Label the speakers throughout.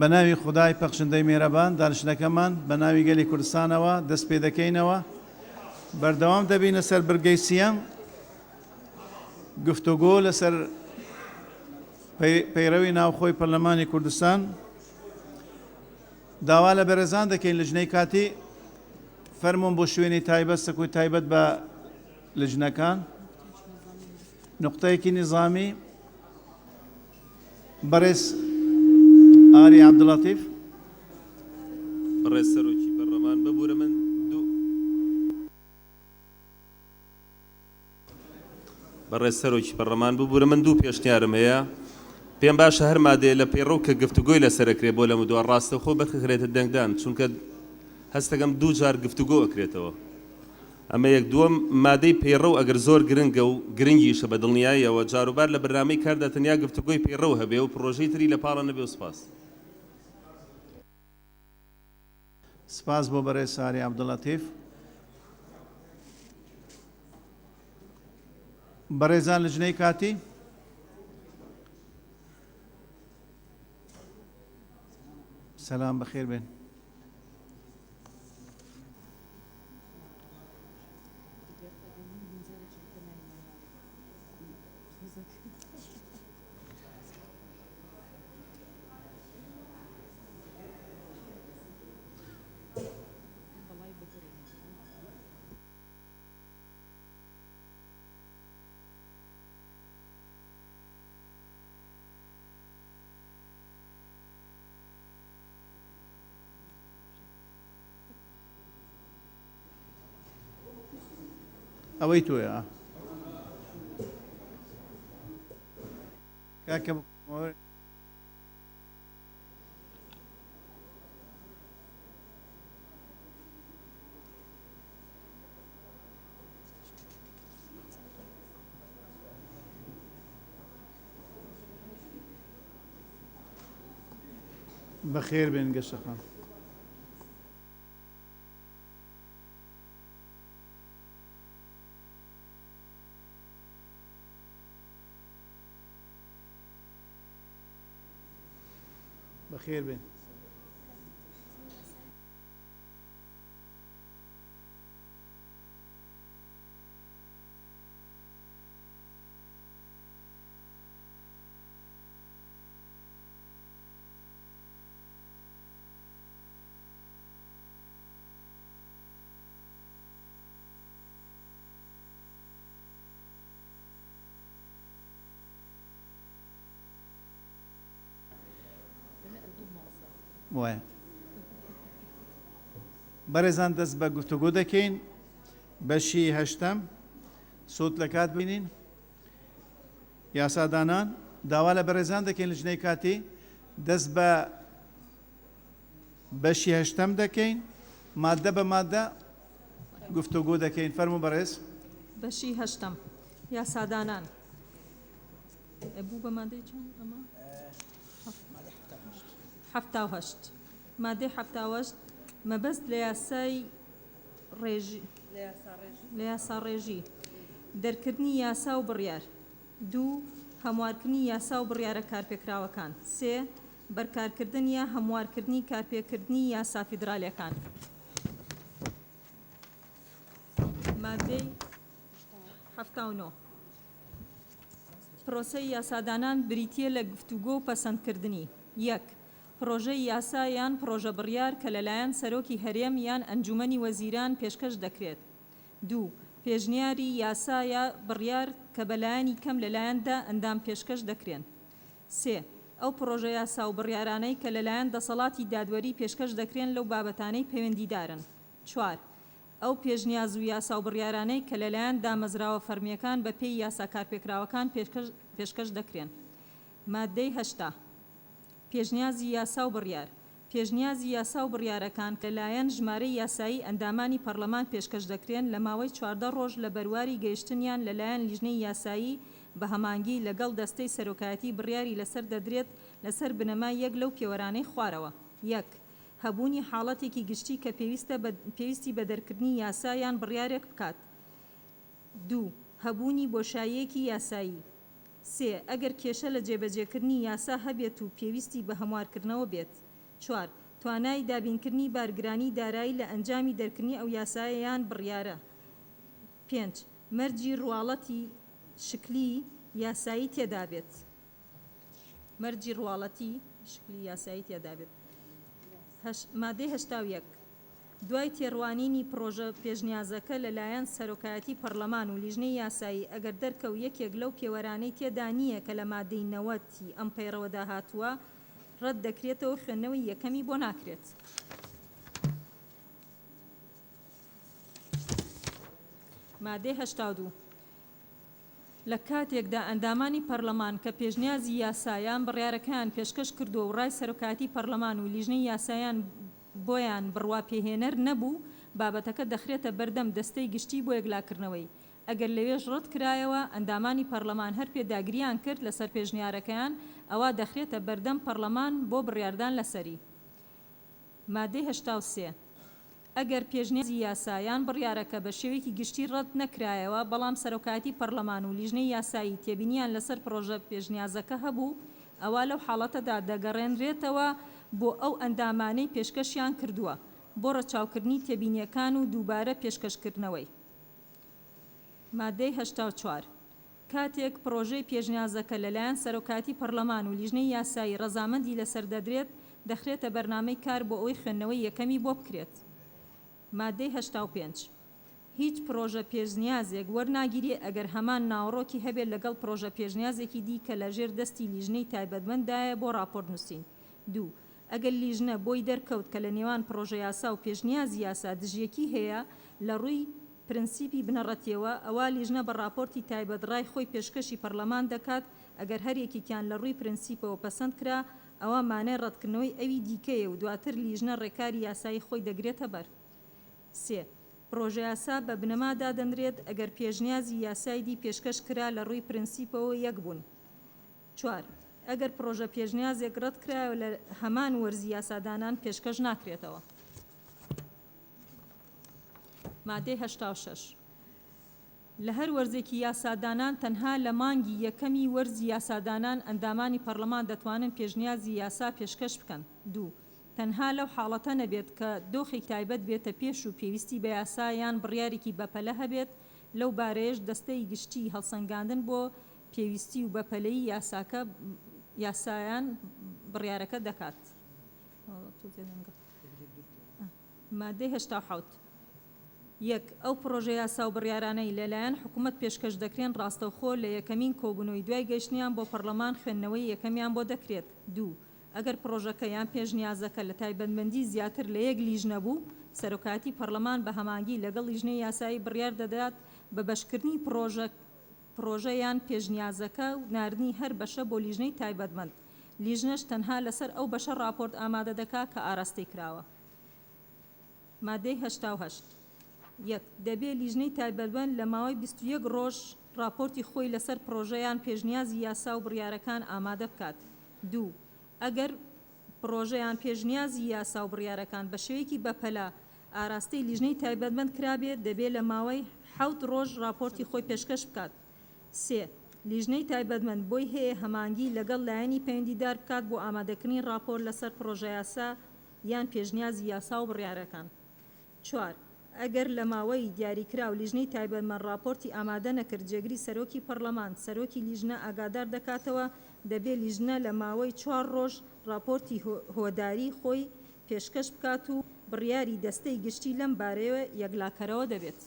Speaker 1: بەناوی خودای پەخشندەی میێرەبان دانشتنەکەمان بەناوی گەلی کوردستانەوە دەست پێ دەکەینەوە بەردەوام دەبینە سەر برگەی سیەم گفتوگۆ لەسەر پەیڕەوی ناوخۆی پەرلەمانی کوردستان داوا لە بەرەزان دەکەین لجنەی کاتی فەرمونون بۆ شوێنی تایبەت سەکوی تایبەت بە لجنەکان نقطەیەکی نظامی بەڕێز ئاری عەبدوڵەتیف
Speaker 2: بەڕێز سەرۆکی پەرلەمان ببوورە من بەڕێز سەرۆکی پەرلەمان ببوورە من دوو پێشنیارم هەیە پێم باشە هەر مادەیە لە پێڕەو کە گفتوگۆی لەسەرەکرێ بۆ لە مدووە ڕاستەخۆ بەرخەکرێتە دەنگدان چونکە هەستەکەم دوو جار گفتوگۆ ئەکرێتەوە ئەمە یەک دووەم مادەی پێڕەو ئەگەر زۆر گرنگە و گرنگیشە بە دڵنیاییەوە جاروبار لە بەرنامەی کاردا تەنیا گفتوگۆی پێڕەو هەبێ و پرۆژەی تری لە پاڵە نەبێ و
Speaker 1: سپاس بۆ بەڕێز ئاری عەبدوڵەتیف بەڕێزان لجنەی کاتی سەلام بەخێر بێن ئەوەی تۆیە کاکە بەخێر بێن گەشەخان بەخێر بێن وایە بەڕێزان دەست بە گفتوگۆ دەکەین بەشی هەشتەم سوت لە کات بینین یاسادانان داوا لە بەڕێزان دەکەین لجنەی کاتی دەست بە بەشی هەشتەم دەکەین مادە بە مادە گفتوگۆ دەکەین فەرموو بەڕێز
Speaker 3: بەشی هەشتەم یاسادانان بوو بە مادەی چۆن ئەمە حەفتا و هەشت مادەی حەفتا و هەشت مەبەست لە یاسای ڕێژی لە یاسا ڕێژی دەرکردنی یاسا و بڕیار دوو هەموارکردنی یاسا و بڕیارە کارپێکراوەکان سێ بەرکارکردن یا هەموارکردنی کارپێکردنی یاسا فیدرالیەکان مادەی حەفتا و نۆ پرۆسەی یاسادانان بریتیە لە گفتوگۆ و پەسەندکردنی یەک پرۆژەی یاسا یان پرۆژە بڕیار کە لەلایەن سەرۆکی هەرێم یان ئەنجومەنی وەزیران پێشکەش دەکرێت دوو پێشنیاری یاسا یا بڕیار کە بەلایەنی کەم لەلایەندا ئەندام پێشکەش دەکرێن سێ ئەو پرۆژە یاسا و بڕیارانەی کە لەلایەن دەسەڵاتی دادوەری پێشکەش دەکرێن لەو بابەتانەی پەیوەندیدارن چوار ئەو پێشنیاز و یاسا و بڕیارانەی کە لەلایەن دامەزراوە فەرمیەکان بە پێی یاسا کارپێکراوەکان پێشکەش دەکرێن مادەی هەشتا پێشنیازی یاسا و بڕیار پێشنیازی یاسا و بڕیارەکان کە لایەن ژمارەی یاسایی ئەندامانی پەرلەمان پێشکەش دەکرێن لە ماوەی 14 ڕۆژ لە بەرواری گەیشتنیان لەلایەن لیژنەی یاسایی بە هەمانگی لەگەڵ دەستەی سەرۆکایەتی بڕیاری لەسەر دەدرێت لەسەر بنەمای یەک لەو پێوەرانەی خوارەوە یەک هەبوونی حاڵەتێکی گشتی کە پێویستی بە دەرکردنی یاسا یان بڕیارێک بکات دوو هەبوونی بۆشاییەکی یاسایی سێ ئەگەر کێشە لە جێبەجێکردنی یاسا هەبێت و پێویستی بە هەموارکردنەوە بێت 4. توانای دابینکردنی بارگرانی دارایی لە ئەنجامی دەرکردنی ئەو یاسایە یان بڕیارە. 5. مەرجی ڕواڵەتی شکلی یاسایی تێدا بێت. مەرجی ڕواڵەتی شکلی یاسایی تێدا بێت. مادەی 81. دوای تێڕوانینی پرۆژە پێشنیازەکە لەلایەن سەرۆکایەتی پەرلەمان و لیژنەی یاسایی ئەگەر دەرکەو یەکێک لەو پێوەرانەی تێدا نییە کە لە مادەی 90 ئەم پەیڕەوەدا هاتووە ڕەت دەکرێتەوە خوێندنەوەی یەکەمی بۆ ناکرێت. مادەی 82. لە کاتێکدا ئەندامانی پەرلەمان کە پێشنیازی یاسایان بڕیارەکەیان پێشکەش کردووە و ڕای سەرۆکایەتی پەرلەمان و لیژنەی یاسایان بۆیان بڕواپێهێنەر نەبوو، بابەتەکە دەخرێتە بەردەم دەستەی گشتی بۆ یەکلاکردنەوەی. ئەگەر لەوێژ ڕەت کرایەوە ئەندامانی پەرلەمان هەر پێداگریان کرد لەسەر پێشنیارەکەیان، ئەوە دەخرێتە بەردەم پەرلەمان بۆ بڕیاردان لەسەری. مادەی 83. ئەگەر پێشنیازی یاسایان بڕیارەکە بە شێوەیەکی گشتی ڕەت نەکرایەوە بەڵام سەرۆکایەتی پەرلەمان و لیژنەی یاسایی تێبینیان لەسەر پرۆژە پێشنیازەکە هەبوو، ئەوە لەو حاڵەتەدا دەگەڕێنرێتەوە بۆ ئەو ئەندامانەی پێشکەشیان کردووە بۆ ڕەچاوکردنی تێبینیەکان و دووبارە پێشکەشکردنەوەی. مادەی 84. کاتێک پرۆژەی پێشنیازەکە لەلایەن سەرۆکایەتی پەرلەمان و لیژنەی یاسایی ڕەزامەندی لەسەر دەدرێت، دەخرێتە بەرنامەی کار بۆ ئەوەی خوێندنەوەی یەکەمی بۆ بکرێت. مادەی 85. هیچ پرۆژە پێشنیازێک وەرناگیرێ ئەگەر هەمان ناوەڕۆکی هەبێت لەگەڵ پرۆژە پێشنیازێکی دی کە لەژێر دەستی لیژنەی تایبەتمەندایە بۆ راپۆرت نووسین. 2. ئەگەر لیژنە بۆی دەرکەوت کە لە نێوان پرۆژە یاسا و پێشنیازی یاسا دژیەکی هەیە لە ڕووی پرنسیپی بنەڕەتیەوە، ئەوە لیژنە بە راپۆرتی تایبەت ڕای خۆی پێشکەشی پەرلەمان دەکات. ئەگەر هەر یەکێکیان لە ڕووی پرنسیپەوە پەسەند کرا، ئەوە مانای ڕەتکردنەوەی ئەوی دیکەیە و دواتر لیژنە ڕێکاری یاسایی خۆی دەگرێتە بەر. 3. پرۆژە یاسا بە بنەمادا دەنرێت ئەگەر پێشنیازی یاسای دی پێشکەش کرا لە ڕووی پرنسیپەوە یەک بوون. 4. ئەگەر پرۆژە پێشنیازێک ڕەت کرایەوە لە هەمان وەرزی یاسادانان پێشکەش ناکرێتەوە. مادەی 86. لە هەر وەرزێکی یاسادانان تەنها لە مانگی یەکەمی وەرزی یاسادانان ئەندامانی پەرلەمان دەتوانن پێشنیازی یاسا پێشکەش بکەن. 2. تەنها لەو حاڵەتە نەبێت کە دۆخێک تایبەت بێتە پێش و پێویستی بە یاسا یان بڕیارێکی بەپەلە هەبێت، لەو بارەیەش دەستەی گشتی هەڵسەنگاندن بۆ پێویستی و بەپەلەی یاسایان بڕیارەکە دەکات. مادەی 87. 1. ئەو پرۆژە یاسا و بڕیارانەی لەلایەن حکوومەت پێشکەش دەکرێن ڕاستەوخۆ لە یەکەمین کۆبوونەوەی دوای گەیشتنیان بۆ پەرلەمان خوێندنەوەی یەکەمیان بۆ دەکرێت. 2. ئەگەر پرۆژەکە یان پێشنیازەکە لە تایبەتمەندی زیاتر لە یەک لیژنە بوو، سەرۆکایەتی پەرلەمان بە هەمانگی لەگەڵ لیژنەی یاسایی بڕیار دەدات بە بەشکردنی پرۆژە یان پێشنیازەکە و ناردنی هەر بەشە بۆ لیژنەی تایبەتمەند. لیژنەش تەنها لەسەر ئەو بەشە راپۆرت ئامادە دەکات کە ئاراستەی کراوە. مادەی 88. 1. دەبێت لیژنەی تایبەتمەند لە ماوەی 21 ڕۆژ راپۆرتی خۆی لەسەر پرۆژەیان پێشنیازی یاسا و بڕیارەکان ئامادە بکات. 2. ئەگەر پرۆژەیان پێشنیازی یاسا و بڕیارەکان بە شێوەیەکی بەپەلا ئاراستەی لیژنەی تایبەتمەند کرابێت، دەبێت لە ماوەی 7 ڕۆژ راپۆرتی خۆی پێشکەش بکات. 3. لیژنەی تایبەتمەند بۆی هەیە هەمانگی لەگەڵ لایەنی پەیوەندیدار بکات بۆ ئامادەکردنی راپۆر لەسەر پرۆژە یاسا یان پێشنیازی یاسا و بڕیارەکان. 4. ئەگەر لە ماوەی دیاریکرا و لیژنەی تایبەتمەند راپۆرتی ئامادە نەکرد، جێگری سەرۆکی پەرلەمان سەرۆکی لیژنە ئاگادار دەکاتەوە. دەبێت لیژنە لە ماوەی 4 ڕۆژ راپۆرتی هۆداری خۆی پێشکەش بکات و بڕیاری دەستەی گشتی لەم بارەیەوە یەکلاکەرەوە دەبێت.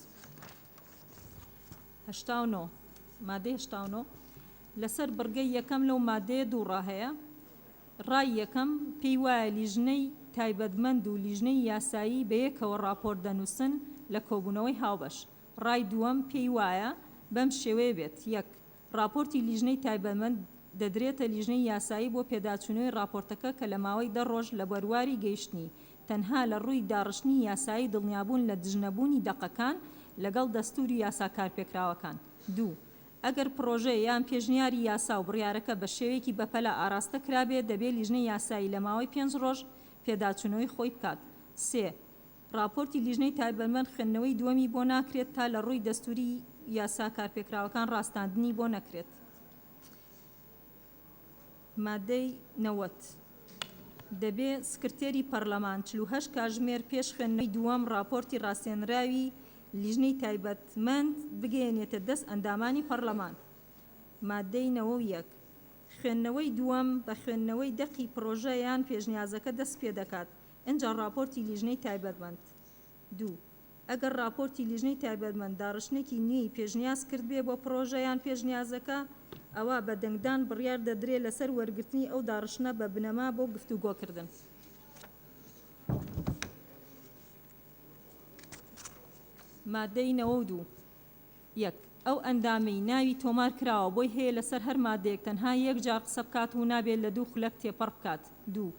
Speaker 3: 89. مادەی 89. لەسەر بڕگەی یەکەم لەو مادەیە دووڕا هەیە. ڕای یەکەم پێی وایە لیژنەی تایبەتمەند و لیژنەی یاسایی بەیەکەوە راپۆرت دەنووسن لە کۆبوونەوەی هاوبەش. ڕای دووەم پێی وایە بەم شێوەیە بێت. 1. راپۆرتی لیژنەی تایبەتمەند دەدرێتە لیژنەی یاسایی بۆ پێداچوونەوەی راپۆرتەکە کە لە ماوەی 10 ڕۆژ لە بەرواری گەیشتنی تەنها لە ڕووی داڕشتنی یاسایی دڵنیابوون لە دژنەبوونی دەقەکان لەگەڵ دەستوری یاسا کارپێکراوەکان. 2. ئەگەر پرۆژە یان پێشنیاری یاسا و بڕیارەکە بە شێوەیەکی بەپەلا ئاراستە کرابێت، دەبێت لیژنەی یاسایی لە ماوەی 5 ڕۆژ پێداچوونەوەی خۆی بکات. 3. راپۆرتی لیژنەی تایبەتمەند خوێندنەوەی دووەمی بۆ ناکرێت تا لە ڕووی دەستوری یاسا کارپێکراوەکان ڕاستاندنی بۆ نەکرێت. مادەی 90. دەبێ سکرتێری پەرلەمان 48 کاتژمێر پێش خوێندنەوەی دووەم راپۆرتی ڕاستێنراوی لیژنەی تایبەتمەند بگەێنێتە دەست ئەندامانی پەرلەمان. مادەی 91 خوێندنەوەی دووەم بە خوێندنەوەی دەقی پرۆژە یان پێشنیازەکە دەست پێ دەکات. ئەنجا راپۆرتی لیژنەی تایبەتمەند. 2. ئەگەر راپۆرتی لیژنەی تایبەتمەند داڕشتێکی نوێی پێشنیاز کرد بێ بۆ پرۆژە یان پێشنیازەکە، ئەوە بە دەنگدان بڕیار دەدرێت لەسەر وەرگرتنی ئەو داڕشتە بە بنەما بۆ گفتوگۆکردن. مادەی 92 1. ئەو ئەندامەی ناوی تۆمار کراوە بۆی هەیە لەسەر هەر مادەیەک تەنها یەک جار قسە بکات و نابێت لە دوو خولەک تێپەڕ بکات. 2.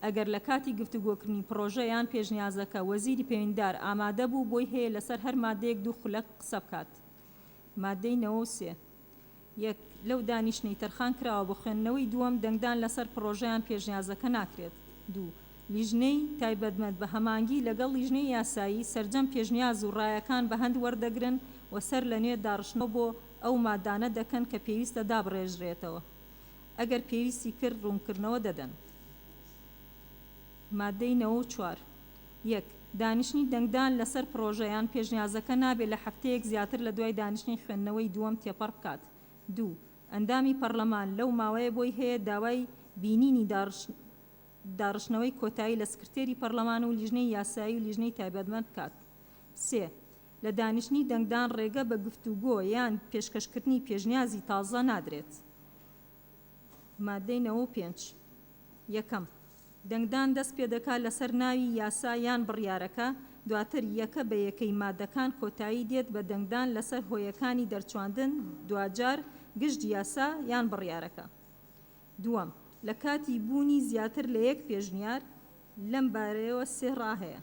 Speaker 3: ئەگەر لە کاتی گفتوگۆکردنی پرۆژە یان پێشنیازەکە وەزیری پەیوەندیدار ئامادە بوو بۆی هەیە لەسەر هەر مادەیەک دوو خولەک قسە بکات. مادەی 93 1. لەو دانیشتەی تەرخان کراوە بۆ خوێندنەوەی دووەم دەنگدان لەسەر پرۆژەیان پێشنیازەکە ناکرێت. 2. لیژنەی تایبەتمەند بە هەمانگی لەگەڵ لیژنەی یاسایی سەرجەم پێشنیاز و ڕایەکان بە هەند وەردەگرن و سەر لە نوێ داڕشتنەوە بۆ ئەو مادانە دەکەن کە پێویستە دابڕێژرێتەوە. ئەگەر پێویستی کرد ڕوونکردنەوە دەدەن. مادەی 94 1. دانیشتنی دەنگدان لەسەر پرۆژەیان پێشنیازەکە نابێت لە هەفتەیەک زیاتر لە دوای دانیشتنی خوێندنەوەی دووەم تێپەڕ بکات. 2. ئەندامی پەرلەمان لەو ماوەیە بۆی هەیە داوای بینینی داڕشتنەوەی کۆتایی لە سکرتێری پەرلەمان و لیژنەی یاسایی و لیژنەی تایبەتمەند بکات. 3. لە دانیشتنی دەنگدان ڕێگە بە گفتوگۆ یان پێشکەشکردنی پێشنیازی تازە نادرێت. مادەی 95 1. دەنگدان دەست پێ دەکات لەسەر ناوی یاسا یان بڕیارەکە، دواتر یەکە بە یەکەی مادەکان کۆتایی دێت بە دەنگدان لەسەر هۆیەکانی دەرچواندن دوجار گشت یاسا یان بڕیارەکە. 2. لە کاتی بوونی زیاتر لە یەک پێشنیار لەم بارەیەوە 3 ڕاهەیە.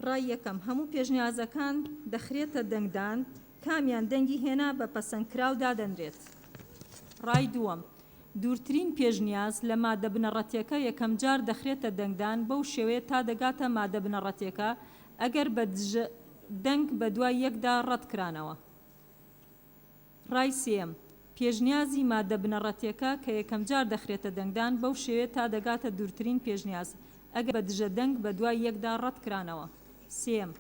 Speaker 3: ڕای یەکەم هەموو پێشنیازەکان دەخرێتە دەنگدان، کامیان دەنگی هێنا بە پەسەندکراودا دەنرێت. ڕای دووەم دوورترین پێشنیاز لە مادە بنەڕەتیەکە یەکەم جار دەخرێتە دەنگدان بەو شێوەیە تا دەگاتە مادە بنەڕەتیەکە ئەگەر بە دەنگ بە دوای یەکدا ڕەتکرانەوە. ڕای سێم پێشنیازی مادە بنەڕەتیەکە کە یەکەم جار دەخرێتە دەنگدان بەو شێوەیە تا دەگاتە دوورترین پێشنیاز ئەگەر بە دژە دەنگ بە دوای یەکدا ڕەتکرانەوە. سێم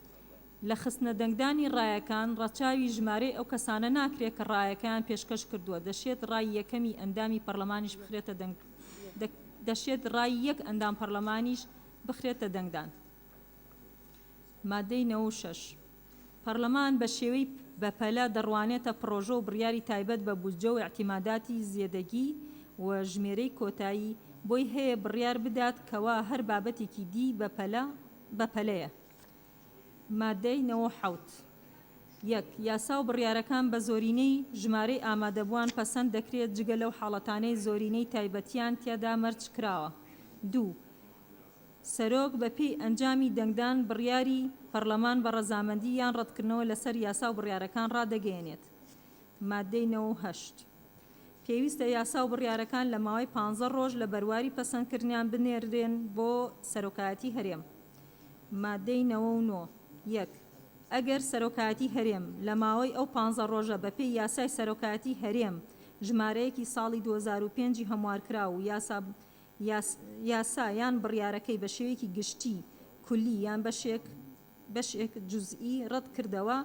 Speaker 3: لە خستنە دەنگدانی ڕایەکان ڕەچاوی ژمارەی ئەو کەسانە ناکرێت کە ڕایەکەیان پێشکەش کردووە، دەشێت ڕای یەکەمی ئەندامی پەرلەمانیش بخرێتە دەشێت ڕای یەک ئەندام پەرلەمانیش بخرێتە دەنگدان. مادەی 96 پەرلەمان بە شێوەی بەپەلە دەڕوانێتە پرۆژە و بڕیاری تایبەت بە بودجە و ئاعتیماداتی زیێدەگی و ژمێرەی کۆتایی بۆی هەیە بڕیار بدات کەوا هەر بابەتێکی دی بەپەلەیە. مادەی 97 1. یاسا و بڕیارەکان بە زۆرینەی ژمارەی ئامادەبووان پەسەند دەکرێت جگە لەو حاڵەتانەی زۆرینەی تایبەتیان تێدا مەرج کراوە. 2. سەرۆک بەپێی ئەنجامی دەنگدان بڕیاری پەرلەمان بە ڕەزامەندی یان ڕەتکردنەوە لەسەر یاسا و بڕیارەکان ڕادەگەیەنێت. مادەی 98 پێویستە یاسا و بڕیارەکان لە ماوەی 15 ڕۆژ لە بەرواری پەسەندکردنیان بنێرێن بۆ سەرۆکایەتی هەرێم. مادەی 99 1. ئەگەر سەرۆکایەتی هەرێم لە ماوەی ئەو 15 ڕۆژە بەپێی یاسای سەرۆکایەتی هەرێم ژمارەیەکی ساڵی 2005 هەموارکرا و یاسا یان بڕیارەکەی بە شێوەیەکی گشتی کولی یان بەشێک جوزئی ڕەت کردەوە،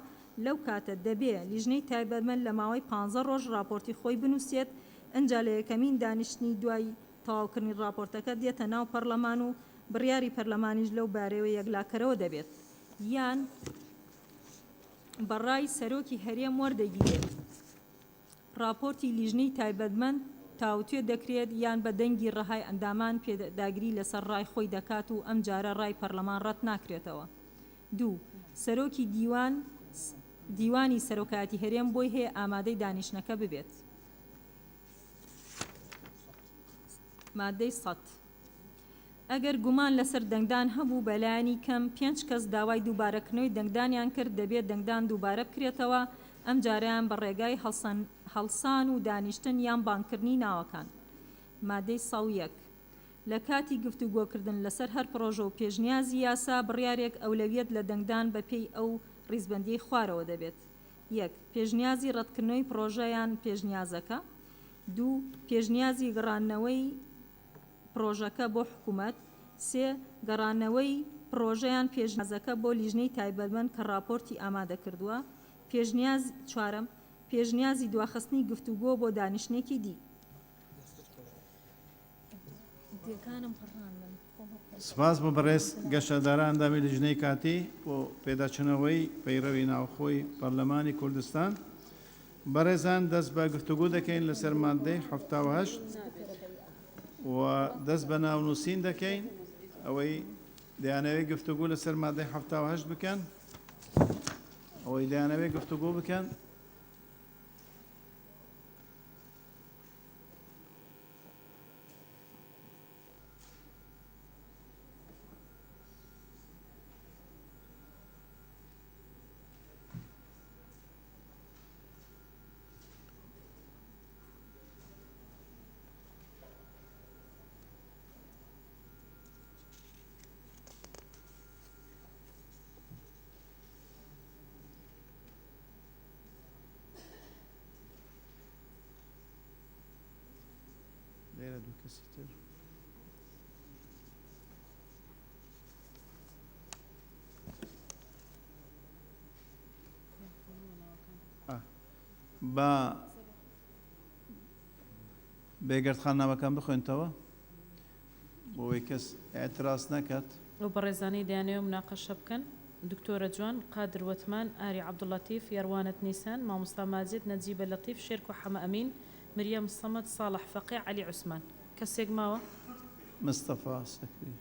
Speaker 3: لەو کاتە دەبێ لیژنەی تایبەتمەند لە ماوەی 15 ڕۆژ راپۆرتی خۆی بنووسێت. ئەنجا لە یەکەمین دانیشتنی دوای تەواوکردنی راپۆرتەکە دێتە ناو پەرلەمان و بڕیاری پەرلەمانیش لەو بارەوە یەکلاکەرەوە دەبێت یان بەڕای سەرۆکی هەرێم وەردەگیرێت. راپۆرتی لیژنەی تایبەتمەند تاوتوێ دەکرێت یان بە دەنگی ڕەهای ئەندامان پێداگری لەسەر ڕای خۆی دەکات و ئەم جارە ڕای پەرلەمان ڕەت ناکرێتەوە. 2. سەرۆکی دیوانی سەرۆکایەتی هەرێم بۆی هەیە ئامادەی دانیشتنەکە ببێت. مادەی 100 ئەگەر گومان لەسەر دەنگدان هەبوو بەلایانی کەم 5 کەس داوای دووبارەکردنەوەی دەنگدانیان کرد دەبێت دەنگدان دووبارە بکرێتەوە، ئەم جاریان بە ڕێگای هەڵسان و دانیشتن یان بانکردنی ناوەکان. مادەی 101 لە کاتی گفتوگۆکردن لەسەر هەر پرۆژە و پێشنیازی یاسا بڕیارێک ئەولەویەت لە دەنگدان بەپێی ئەو ڕیزبەندی خوارەوە دەبێت. 1. پێشنیازی ڕەتکردنەوەی پرۆژەیان پێشنیازەکە. 2. پێشنیازی گەڕانەوەی پرۆژەکە بۆ حکوومەت. سێ گەڕانەوەی پرۆژەیان پێشنیازەکە بۆ لیژنەی تایبەتمەند کە راپۆرتی ئامادە کردووە. چوارەم پێشنیازی دواخستنی گفتوگۆ بۆ دانیشتێکی دی.
Speaker 1: سپاس بۆ بەڕێز گەشەداران ئەندامی لیژنەی کاتی بۆ پێداچنەوەی پەیڕەوی ناوخۆی پەرلەمانی کوردستان. بەڕێزان دەست بە گفتوگۆ دەکەین لەسەر مادەی 78 و دەست بە ناونووسین دەکەین ئەوەی دەیانەوەی گفتوگۆ لەسەر مادەی 78 بکەن، ئەوەی دەیانەوەی گفتوگۆ بکەن. لێرە دوو کەسی تر. بە بێگەردخاننامەکان بخوێنتەوە بۆەوەی کەس ئێتراس نەکات.
Speaker 4: و بەڕێزانەی دەیانەوە مناقەشە بکەن. دکتۆرە جوان، قادر وتمان، ئاری عەبدوڵەتیف، یاروانەت نیسان، مامۆستا ماجد، نەجیبە لەتیف، شێرک و حەمە ئەمین، مریەم سەمەد، ساڵح فەقێ، عەلی عوسمان. کەسێک ماوە؟
Speaker 1: مستەفا سەکری،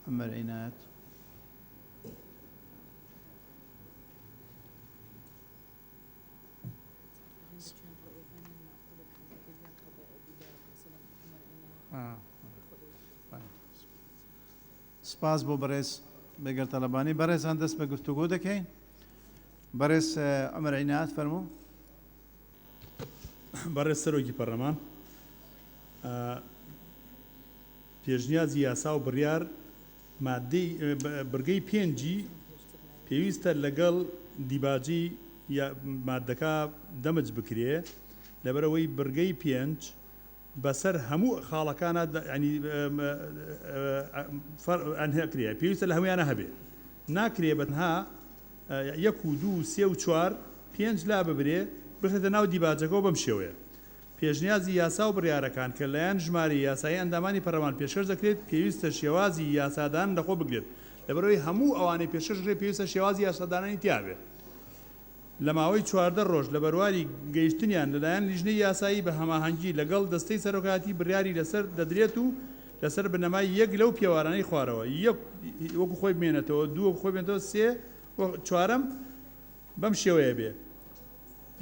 Speaker 1: عەمەر عینایەت. سپاس بۆ بەڕێز بێگەردەلەبانی. بەڕێزان دەست بە گفتوگۆ دەکەین. بەڕێز عەمەر عینایەت فەرموو.
Speaker 5: بەڕێز سەرۆکی پەرلەمان، پێشنیازی یاسا و بڕیار مادەی بڕگەی پێنجی پێویستە لەگەڵ دیباجی مادەکە دەمج بکرێ، لەبەرەوەی بڕگەی پێنج بەسەر هەموو خاڵەکانە ئەنهێکرێ، پێویستە لە هەمویانە هەبێ، ناکرێ بەتەنها 1 و 2 3 و 4 5 لا ببرێ بخێتە ناو دیباجەکەەوە بەم شێوەیە. پێشنیازی یاسا و بڕیارەکان کە لایەن ژماری یاسایی ئەندامانی پەرلەمان پێشکەش دەکرێت پێویستە شێوازی یاسادان لەخۆ بگرێت، لەبەرەوەی هەموو ئەوانەی پێشکەشکرێت پێویستە شێوازی یاسادانانی تیاابێت. لە ماوەی 14 ڕۆژ لە بەرواری گەیشتنیان لەلایەن لیژنەی یاسایی بە هەماهەنگی لەگەڵ دەستەی سەرۆکاتی بڕیاری لەسەر دەدرێت و لەسەر بنەمای 1 لەو پێوارانەی خوارەوە، 1 وەکو خۆی بمێنێتەوە، 2 وەکو خۆی بێنێتەوە، 3 4 بەم شێوەیە بێ.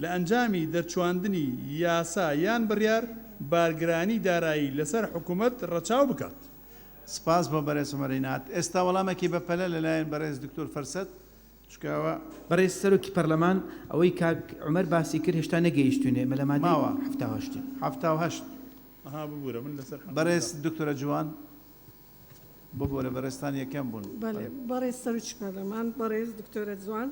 Speaker 5: لە ئەنجامی دەرچواندنی یاسا یان بڕیار بارگرانی دارایی لەسەر حکوومەت ڕەچاو بکات.
Speaker 1: سپاس بۆ بەڕێز عەمەر عینایەت. ئێستا وەڵامێکی بەپەلە لەلایەن بەڕێز دکتۆر فەرسەد چکاوە.
Speaker 6: بەڕێز سەرۆکی پەرلەمان، ئەوەی کاک عومەر باسی کرد هێشتا نەگەیشتوونێ مەلەمادی
Speaker 1: ماوە
Speaker 6: 78
Speaker 5: ببوورە من لەسەر
Speaker 1: بەڕێز دکتۆرە جوان ببوورە بەڕێستان یەکەم بوون.
Speaker 7: بەڕێز سەرۆکی پەرلەمان، بەڕێز دکتۆرە جوان،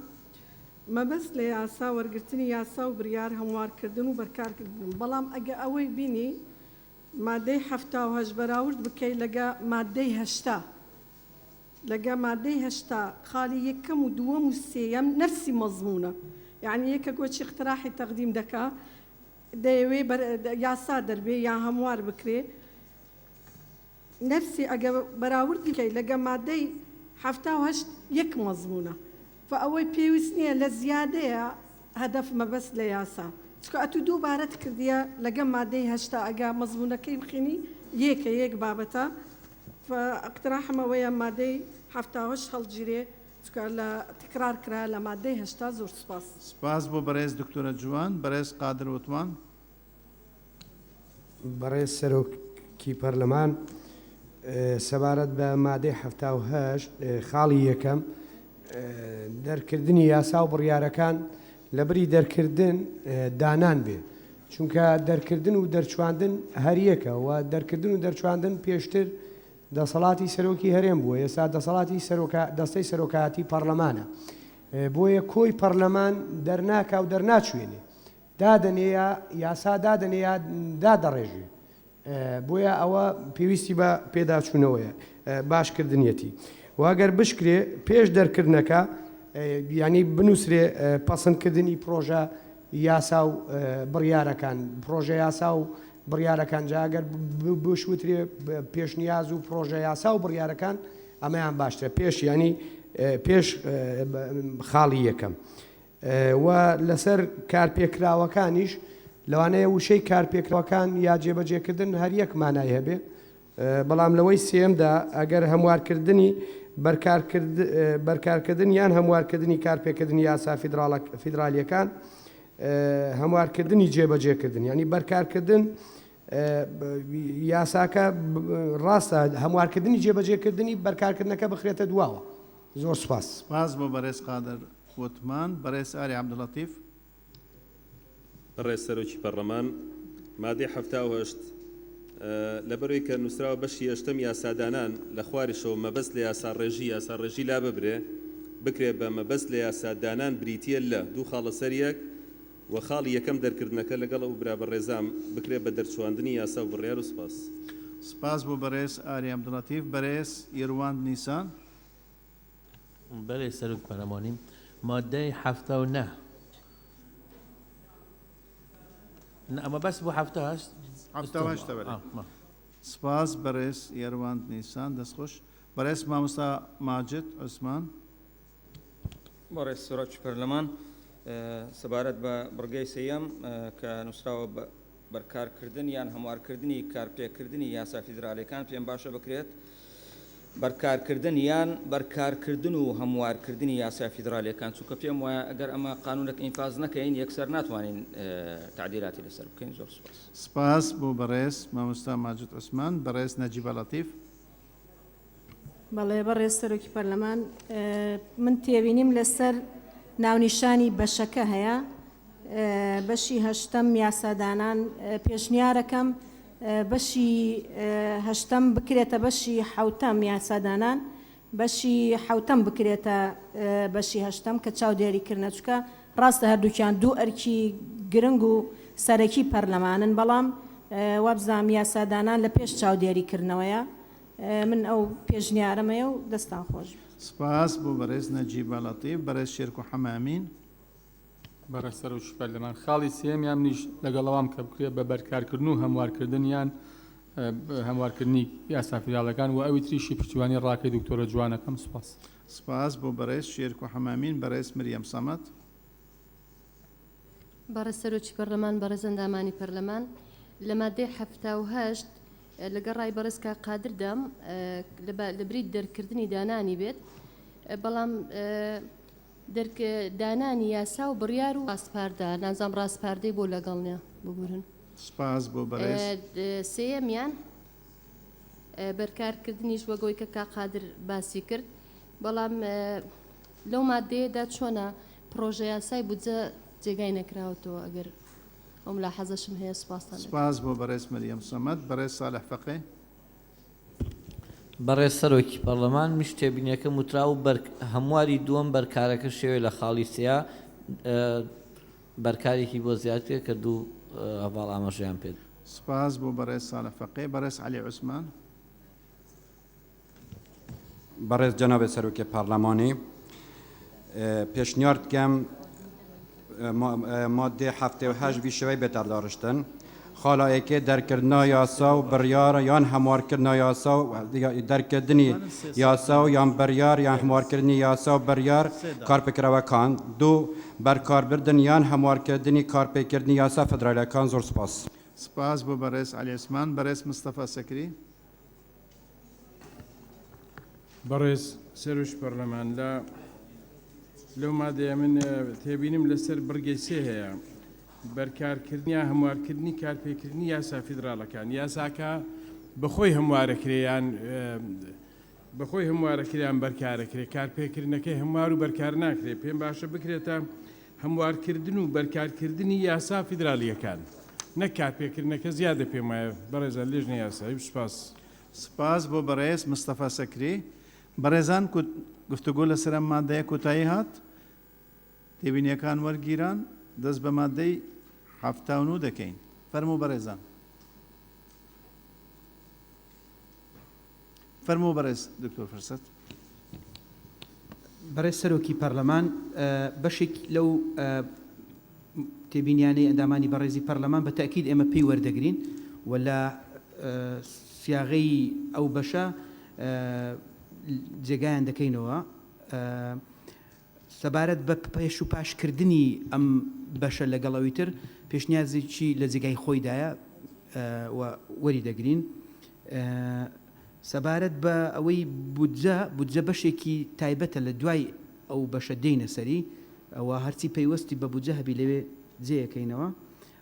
Speaker 7: مەبەست لە یاسا وەرگرتنی یاسا و بڕیار هەموارکردن و بەرکارکردن، بەڵام ئەگە ئەوەی بینی مادەی 78 بەراورد بکەی لەگە مادەی 80 لەگە مادەی 80 خاڵی یەکەم و دووەم و سێیەم نەفسی مەزمونە، یعنی یەکە گۆچی اقتراحی تەقدیم دەکا دەیەوێ یاسا دەربێ یا هەموار بکرێ، نەفسی ئەگە بەراورد بکەی لەگە مادەی 78 یەک مەزمونە، فەوەی پێویست نییە لە زیادەیە هەدەف مەبەست لە یاسا، چکە ئەتو دووبارەت کردیە لەگە مادەی 80 ئەگە مەزمونەکەی بخینی یەک بابەتە، اقتراحمەوەیە مادەی 78 هەڵگیرێ، چکە لە تکرار کرا لە مادەی 80. زۆر سپاس.
Speaker 1: سپاس بۆ بەڕێز دکتۆرە جوان. بەڕێز قادر وتمان.
Speaker 8: بەڕێز سەرۆکی پەرلەمان، سەبارەت بە مادەی 78 خاڵی یەکەم دەرکردنی یاسا و بڕیارەکان لەبری دەرکردن دانان بێ، چونکە دەرکردن و دەرچواندن هەریەکە و دەرکردن و دەرچواندن پێشتر دەسەڵاتی سەرۆکی هەرێم بووە، ئێستا دەسەڵاتی دەستەی سەرۆکایەتی پەرلەمانە، بۆیە کۆی پەرلەمان دەرناکا و دەرناچوێنێ، دادەنێ یاسا دادەنێ یا دادەڕێژێ، بۆیە ئەوە پێویستی بە پێداچوونەوەیە باشکردنیەتی واگەر بشکرێ پێش دەرکردنەکە ینی بنووسێ پەسەندکردنی پرۆژە یاسا و بڕیارەکان پرۆژە یاسا و بڕیارەکان جاگەر بشوترێ پێشنیاز و پرۆژە یاسا و بڕیارەکان ئەمەیان باشترە پێش ینی پێش خاڵی یەکەم و لەسەر کارپێکراوەکانیش لەوانەیە وشەی کارپێکراوەکان یا جێبەجێکردن هەر یەک مانای هەبێ بەڵام لەوەی سێمدا ئەگەر هەموارکردنی بەرکارکردن یان هەموارکردنی کارپێکردنی یاسا فیدراالیەکان هەموارکردنی جێبەجێکردن ینی بەرکارکردن یاساکە ڕاستە هەموارکردنی جێبەجێکردنی بەرکارکردنەکە بخرێتە دواوە زۆر سپاس
Speaker 1: سپاس بۆ بەڕێز قادر وتمان بەڕێز ئاری عەبدوڵەتیف
Speaker 2: بەڕێز سەرۆکی پەرلەمان مادەی 78 لەبەرەوەی کە نووسراوە بەشی هەشتم یاسادانان لە خواریشەوە مەبەست لە یاساڕێژی لا ببرێ بکرێ بە مەبەست لە یاسادانان بریتیە لە دوو خاڵە سەر یەک و خاڵی یەکەم دەرکردنەکە لەگەڵ ئەو برا بەڕێزام بکرێ بە دەرچواندنی یاسا و بڕیار و سپاس
Speaker 1: سپاس بۆ بەڕێز ئاری عەبدوڵەتیف بەڕێز ئیرواند نیسان
Speaker 9: بەڵێ سەرۆک پەرلەمانی مادەی 79 ئەمە بەس بۆ 78
Speaker 1: سپاس بەڕێز ئیرواند نیسان دەستخۆش بەڕێز مامۆستا ماجد عوسمان
Speaker 10: بەڕێز سەرۆکی پەرلەمان سەبارەت بە بڕگەی سەیەم کە نووسراوە بەرکارکردن یان هەموارکردنی کارپێکردنی یاسا فیدراالیەکان پێم باشە بکرێت بەرکارکردن یان بەرکارکردن و هەموارکردنی یاسا فیدراالیەکان چونکە پێم وایە ئەگەر ئەمە قانونێک ئینفاز نەکەین یەکسەر ناتوانین تعدیلاتی لەسەر بکەین زۆر سپاس
Speaker 1: سپاس بۆ بەڕێز مامۆستا ماجد عوسمان بەڕێز نەجیبە لەتیف
Speaker 11: بەڵێ بەڕێز سەرۆکی پەرلەمان من تێبینیم لەسەر ناونیشانی بەشەکە هەیە بەشی هەشتم یاسادانان پێشنیارەکەم بەشی هەشتم بکرێتە بەشی حوتەم یاسادانان بەشی حوتەم بکرێتە بەشی هەشتم کە چاودێریکردنە چکە ڕاستە هەردووکیان دوو ئەرکی گرنگ و سەرەکی پەرلەمانن بەڵام وابزانام یاسادانان لە پێش چاودێریکردنەوەیە من ئەو پێشنیارەمەیە و دەستان خۆش
Speaker 1: سپاس بۆ بەڕێز نەجیبە لەتیف بەڕێز شێرک و حەمامین
Speaker 12: بەڕێز سەرۆکی پەرلەمان خاڵی سێمیان نیش لەگەڵەوام کە بکرێت بە بەرکارکردن و هەموارکردن یان هەموارکردنی یاسا فیدراالیەکان و ئەوی تریشی پشتیوانی ڕاکەی دکتۆرە جوانەکەم سپاس
Speaker 1: سپاس بۆ بەڕێز شێرک و حەمامین بەڕێز مریەم سەمەد
Speaker 13: بەڕێز سەرۆکی پەرلەمان بەڕێز ئەندامانی پەرلەمان لە مادەی 78 لەگەڵ ڕای بەڕێزکە قادردەم لە بریت دەرکردنی دانانی بێت بەڵام دانانی یاسا و بڕیار و ڕاستپاردا نازام ڕاستپاردەی بۆ لەگەڵنیە ببورن
Speaker 1: سپاس بۆ بەڕێز
Speaker 13: سێیەمیان بەرکارکردنیش وەگەوەی کە قادر باسی کرد بەڵام لەو مادەیەدا چۆنە پرۆژە یاسای بودجە جێگای نەکراوەتەوە ئەگەر ئەم لا حەزەشم هەیە سپاسان
Speaker 1: سپاس بۆ بەڕێز مریەم سەمەد بەڕێز ساڵح فەقێ
Speaker 9: بەڕێز سەرۆکی پەرلەمان میش تێبینیەکە وترا و هەمواری دووەم بەرکارەکە شێوێ لە خاڵی سیا بەرکارێکی بۆ زیاتر کە دوو هەواڵ ئاماژەیان پێت
Speaker 1: سپاس بۆ بەڕێز ساڵح فەقێ بەڕێز عەلی عوسمان
Speaker 14: بەڕێز جەنابێت سەرۆکی پەرلەمانی پێشنیار دکەم مادەی 78 ویشەوەی بێتەرداڕشتن خاڵایەکێ دەرکردنا یاسا و بڕیار یان هەموارکردنا یاسا و دەرکردنی یاسا و یان بڕیار یان هەموارکردنی یاسا و بڕیار کارپێکراوەکان دوو بەرکاربردن یان هەموارکردنی کارپێکردنی یاسا فیدراالیەکان زۆر سپاس
Speaker 1: سپاس بۆ بەڕێز عەلی عوسمان بەڕێز مستەفا سەکری
Speaker 15: بەڕێز سەرۆکی پەرلەمان لەو مادەیە من تێبینیم لەسەر بڕگەی سێ هەیە بەرکارکردنیان هەموارکردنی کارپێکردنی یاسا فیدراالیەکان یاساکە بەخۆی هەموارەکرێیان بەخۆی هەموارەکریان بەرکارەکرێ کارپێکردنەکەی هەموار و بەرکار ناکرێ پێم باشە بکرێتە هەموارکردن و بەرکارکردنی یاسا فیدراالیەکان نەک کارپێکردنەکە زیادە پێم وایە بەڕێزە لێژنە یاسایی سپاس
Speaker 1: سپاس بۆ بەڕێز مستەفا سەکری بەڕێزان گفتوگۆ لەسەر ئەم مادەیە کۆتایی هات تێبینیەکان وەرگیران دەست بە مادەی 79 دەکەین فەرموو بەڕێزان فەرموو بەڕێز دکتۆر فرسەت.
Speaker 6: بەڕێز سەرۆکی پەرلەمان بەشێک لەو تێبینیانەی ئەندامانی بەڕێزی پەرلەمان بە تاکید ئێمە پێی وەردەگرین و لە سیاغەی ئەو بەشە جێگایان دەکەینەوە سەبارەت بە پێش و پاشکردنی ئەم بەشە لەگەڵەوەی تر پێشنیازێکی لە جێگای خۆیدایە وەری دەگرین. سەبارەت بە ئەوەی بودجە بەشێکی تایبەتە لە دوای ئەو بەشە دێنە سەری ئەوە هەرچی پەیوەستی بە بودجە هەبی لەوێ جێیەکەینەوە.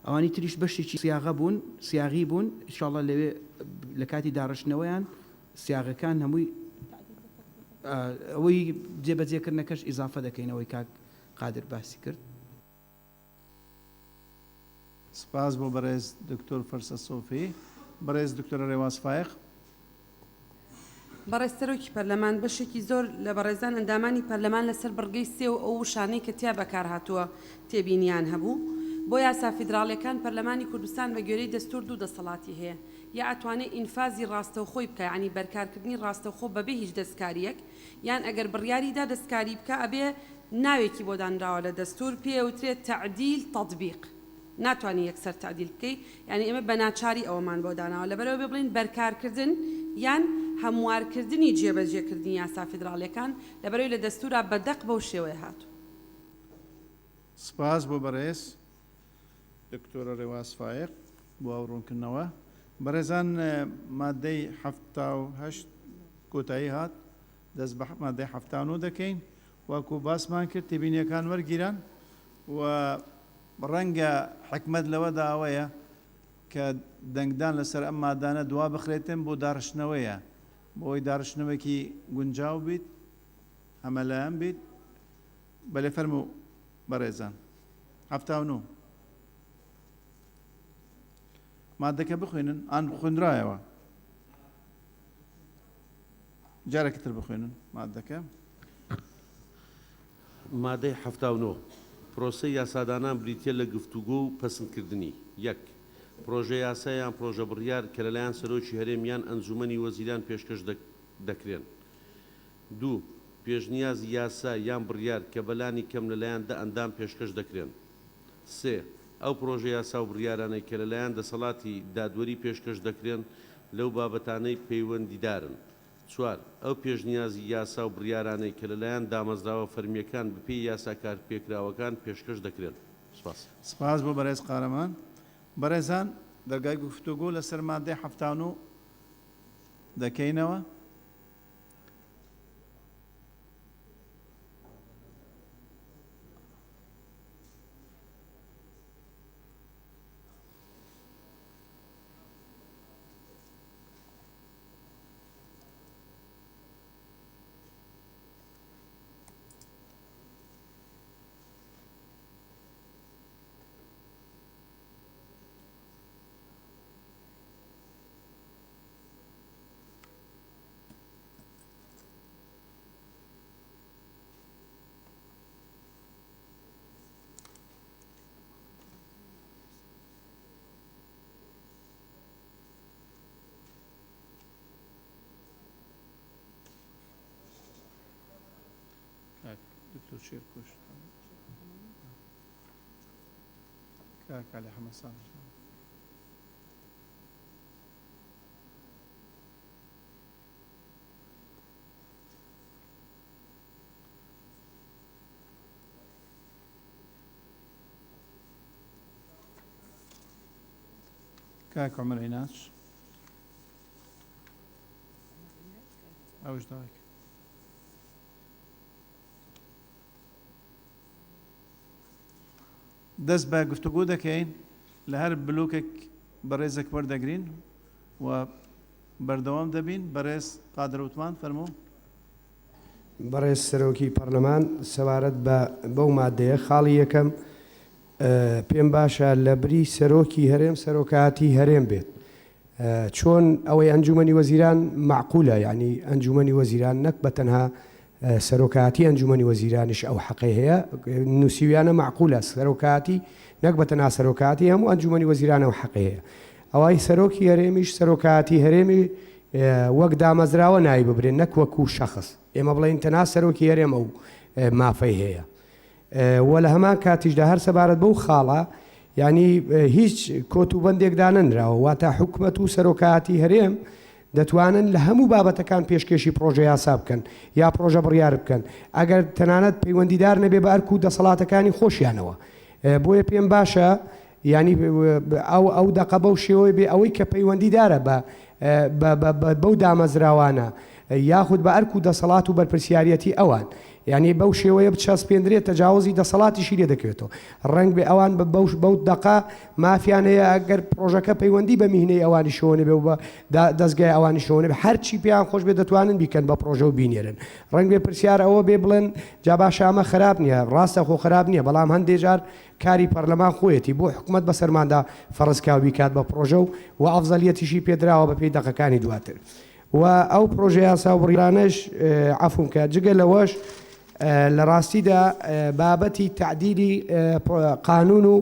Speaker 6: ئەوانی تریش بەشێکی سیاغی بوون ئینشاڵڵا لەوێ لە کاتی داڕشتنەوەیان سیاغەکان هەمووی ئەوەی جێبەجێکردنەکەش ئیزافە دەکەینەوەی کاک قادر باسی کرد.
Speaker 1: سپاس بۆ بەڕێز دکتۆر فەرسە سۆفی. بەڕێز دکتۆرە ڕێواز فایق.
Speaker 16: بەڕێستەرۆکی پەرلەمان بەشێکی زۆر لە بەڕێزان ئەندامانی پەرلەمان لەسەر بڕگەی سێ و ئەو شانەی کە تیا بەکار هاتووە تێبینیان هەبوو. بۆ یاسا فیدراڵیەکان پەرلەمانی کوردستان بە گوێرەی دەستور دوو دەسەڵاتی هەیە، یا ئەتوانێت ئینفازی ڕاستەوخۆی بکە، یعنی بەرکارکردنی ڕاستەوخۆ بەبێ هیچ دەستکاریەک، یان ئەگەر بڕیاریدا دەستکاری بکە ئەبێ ناوێکی بۆ دانراوە لە دەستور پێوترێت تەعدیل تەطبیق. ناتوانانی یەکسەر تعدیل بکەیت، یعنی ئێمە بە ناچاری ئەوەمان بۆ داناوە لەبەرەوە بێ بڵین بەرکارکردن یان هەموارکردنی جێبەجێکردنی یاسا فیدراڵیەکان لەبەرەوەی لە دەستورا بەدەق بەو شێوەیە هاتوو.
Speaker 1: سپاس بۆ بەڕێز دکتۆرە ڕێواز فایق بۆ ئەوڕوونکردنەوە. بەڕێزان مادەی 78 کۆتایی هات، دەست بە مادەی 79 دەکەین واکو باسمان کرد تێبینیەکان وەرگیران و ڕەنگە حکمت لەوەدا ئەوەیە کە دەنگدان لەسەر ئەم مادانە دوا بخرێتن بۆ داڕشتنەوەیە، بۆی داڕشتنەوەکی گونجاو بیت هەمەلایەن بیت. بەلێ فەرموو بەڕێزان. 79 مادەکە بخوێنن ئان خوێنرایەوە جارێکی تر بخوێنن مادەکە.
Speaker 17: مادەی 79 پرۆسەی یاسادانان بریتە لە گفتوگۆ و پەسەندکردنی. یەک پرۆژە یاسایان پرۆژە بڕیار کە لەلایەن سەرۆکی هەرێمیان ئەنجومەنی وەزیران پێشکەش دەکرێن. دوو پێشنیازی یاسا یان بڕیار کە بەلانی کەم لەلایەندا ئەندام پێشکەش دەکرێن. سێ ئەو پرۆژە یاسا و بڕیارانەی کە لەلایەن دەسەڵاتی دادوەری پێشکەش دەکرێن لەو بابەتانەی پەیوەندیدارن. چوار ئەو پێشنیازی یاسا و بڕیارانەی کە لەلایەن دامەزراوە فەرمیەکان بپێی یاسا کارپێکراوەکان پێشکەش دەکرێن.
Speaker 1: سپاس بۆ بەڕێز قارەمان. بەڕێزان دەرگای گفتوگۆ لەسەر مادەی 79 دەکەینەوە. دكتور شيركوش كاك علي حمد صالح. كاك عمر عيناش اوش دايك. دەست بە گفتوگۆ دەکەین لە هەر بلوکێک بەڕێزێک وەردەگرین و بەردەوام دەبین. بەڕێز قادر وتمان فەرموو.
Speaker 8: بەڕێز سەرۆکی پەرلەمان سەبارەت بەو مادەیە خاڵی یەکەم پێم باشە لە بری سەرۆکی هەرێم سەرۆکاتی هەرێم بێت. چۆن ئەوەی ئەنجومەنی وەزیران معقولە، یعنی ئەنجومەنی وەزیران نەک بە تەنها سەرۆکاتی ئەنجومەنی وەزیرانیش ئەو حەقی هەیە، نووسیویانە معقولە سەرۆکاتی نەک بە تەنها سەرۆکاتی هەموو ئەنجومەنی وەزیرانە و حەقی هەیە. ئەوەی سەرۆکی هەرێمیش سەرۆکاتی هەرێمی وەک دامەزراوە نایی ببرێن نەک وەکو شەخص ئێمە بڵێن تەنها سەرۆکی هەرێم ئەو مافەی هەیە وە لە هەمان کاتیشدا هەر سەبارەت بەو خاڵە ینی هیچ کۆتوبەندێکدا نەنراوە واتە حکومەت و سەرۆکایەتی هەرێم دەتوانن لە هەموو بابەتەکان پێشکەشی پرۆژە یاسا بکەن یا پرۆژە بڕیار بکەن ئەگەر تەنانەت پەیوەندیدار نەبێ بە ئەرک و دەسەڵاتەکانی خۆشیانەوە بۆیە پێم باشە ینی ئەو دەقە بەو شێوەی بێ ئەوەی کە پەیوەندیدارە بەو دامەزراوانە یاخود بە ئەرک و دەسەڵات و بەرپرسیارەتی ئەوان یعنی بەو شێوەیە بچەسپێنرێت تەجاوزی دەسەڵاتیشی لێ دەکرێتەوە ڕنگ بێ ئەوان بەو دقا مافیانەیە ئەگەر پرۆژەکە پەیوەندی بە میهنەی ئەوانی شۆنە بێ و بە دەستگای ئەوانی شۆنە بێ هەرچی پێیان خۆش بێ دەتوانن بیکەن بە پرۆژە و بینێرن ڕنگ بێ پرسیار ئەوە بێ بڵێن جا باشامە خراپ نییە ڕاستە خۆ خراپ نییە بەڵام هەندێک جار کاری پەرلەمان خۆیەتی بۆ حکوومەت بەسەرماندا فەرزکاوی کات بە پرۆژە و ئەفزەلیەتیشی پێدراوە بە پێی دەقەکانی دواتر و ئەو پرۆژە یاسا و بڕیرانەش عەفوم کە جگە لەوەش لە ڕاستیدا بابەتی تعدیلی قانون و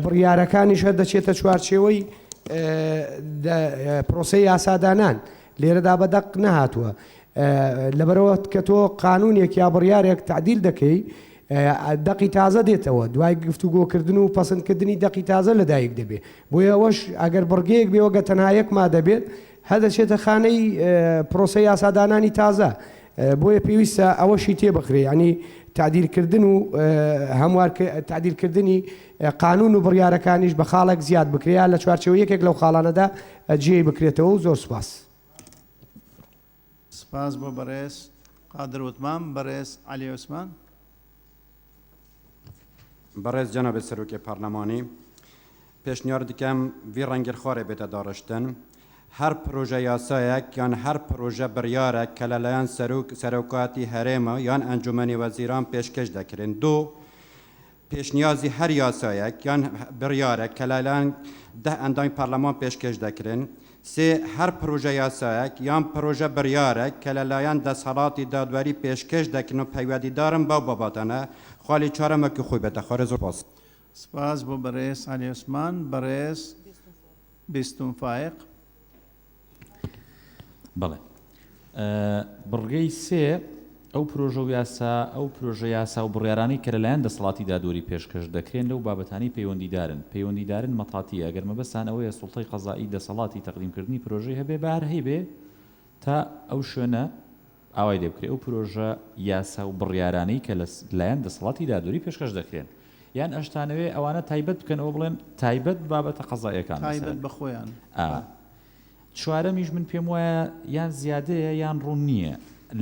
Speaker 8: بڕیارەکانیش هەر دەچێتە چوارچێوەی پرۆسەی یاسادانان لێرەدا بەدەق نەهاتووە لەبەرەوە کە تۆ قانونێک یا بڕیارێک تعدیل دەکەی دەقی تازە دێتەوە دوای گفتوگۆکردن و پەسەندکردنی دەقی تازە لەدایک دەبێت بۆیە ئەوەش ئەگەر بڕگەیەک بێوەگە تەنها یەکما دەبێت هەدەچێتە خانەی پرۆسەی یاسادانانی تازە بۆیە پێویستە ئەوەشی تێبخرێ ینی تعدیلکردن و هەموار تعدیلکردنی قانون و بڕیارەکانیش بە خاڵێک زیاد بکرێت لە چوارچەوە یەکێک لەو خاڵانەدا جێ بکرێتەوە و زۆر سوپاس.
Speaker 1: سپاس بۆ بەڕێز قادر وتمان بەڕێز عەلی عوسمان.
Speaker 14: بەڕێز جەنابێت سەرۆکی پارلەمانی پێشنیار دکەم وی ڕەنگرخوارێ بێتە داڕشتن هەر پرۆژە یاسایەک یان هەر پرۆژە بڕیارێک کە لەلایەن سەرۆکاتی هەرێمە یان ئەنجومەنی وەزیران پێشکەش دەکرێن دو پێشنیازی هەر یاسایەک یان بڕیارێک کە لەلایەن ده ئەندامی پارلەمان پێشکەش دەکرێن سێ هەر پرۆژە یاسایەک یان پرۆژە بڕیارێک کە لەلایەن دەسەڵاتی دادوەری پێشکەش دەکرێن و پەیوەندیدارن بەو بابەتانە خاڵی چارەمەکی خۆی بێتە خوارێ زۆر باس.
Speaker 1: سپاس بۆ بەڕێز عەلی عوسمان بەڕێز بیستم فایق.
Speaker 18: بەڵێ بڕگەی سێ ئەو پرۆژە یاسا و بڕیارانی کە لەلایەن دەسەڵاتی دادوەری پێشکەش دەکرێن لەو بابەتانی پەیوەندیدارن مەتاتیە ئەگەر مەبەستان ئەوەیە سوڵتەی قەزایی دەسەڵاتی تەقدیمکردنی پرۆژەی هەبێ بار هەیبێ تا ئەو شوێنە ئاوای دەبکرێت ئەو پرۆژە یاسا و بڕیارانەی کە لەلایەن دەسەڵاتی دادوەری پێشکەش دەکرێن یان ئەشتانەوێ ئەوانە تایبەت بکەنەوە بڵێن تایبەت بابەتە قەزاییەکان
Speaker 1: تایبەت بە خۆیان.
Speaker 18: چوارەمیش من پێم وایە یان زیادەیە یان ڕوون نییە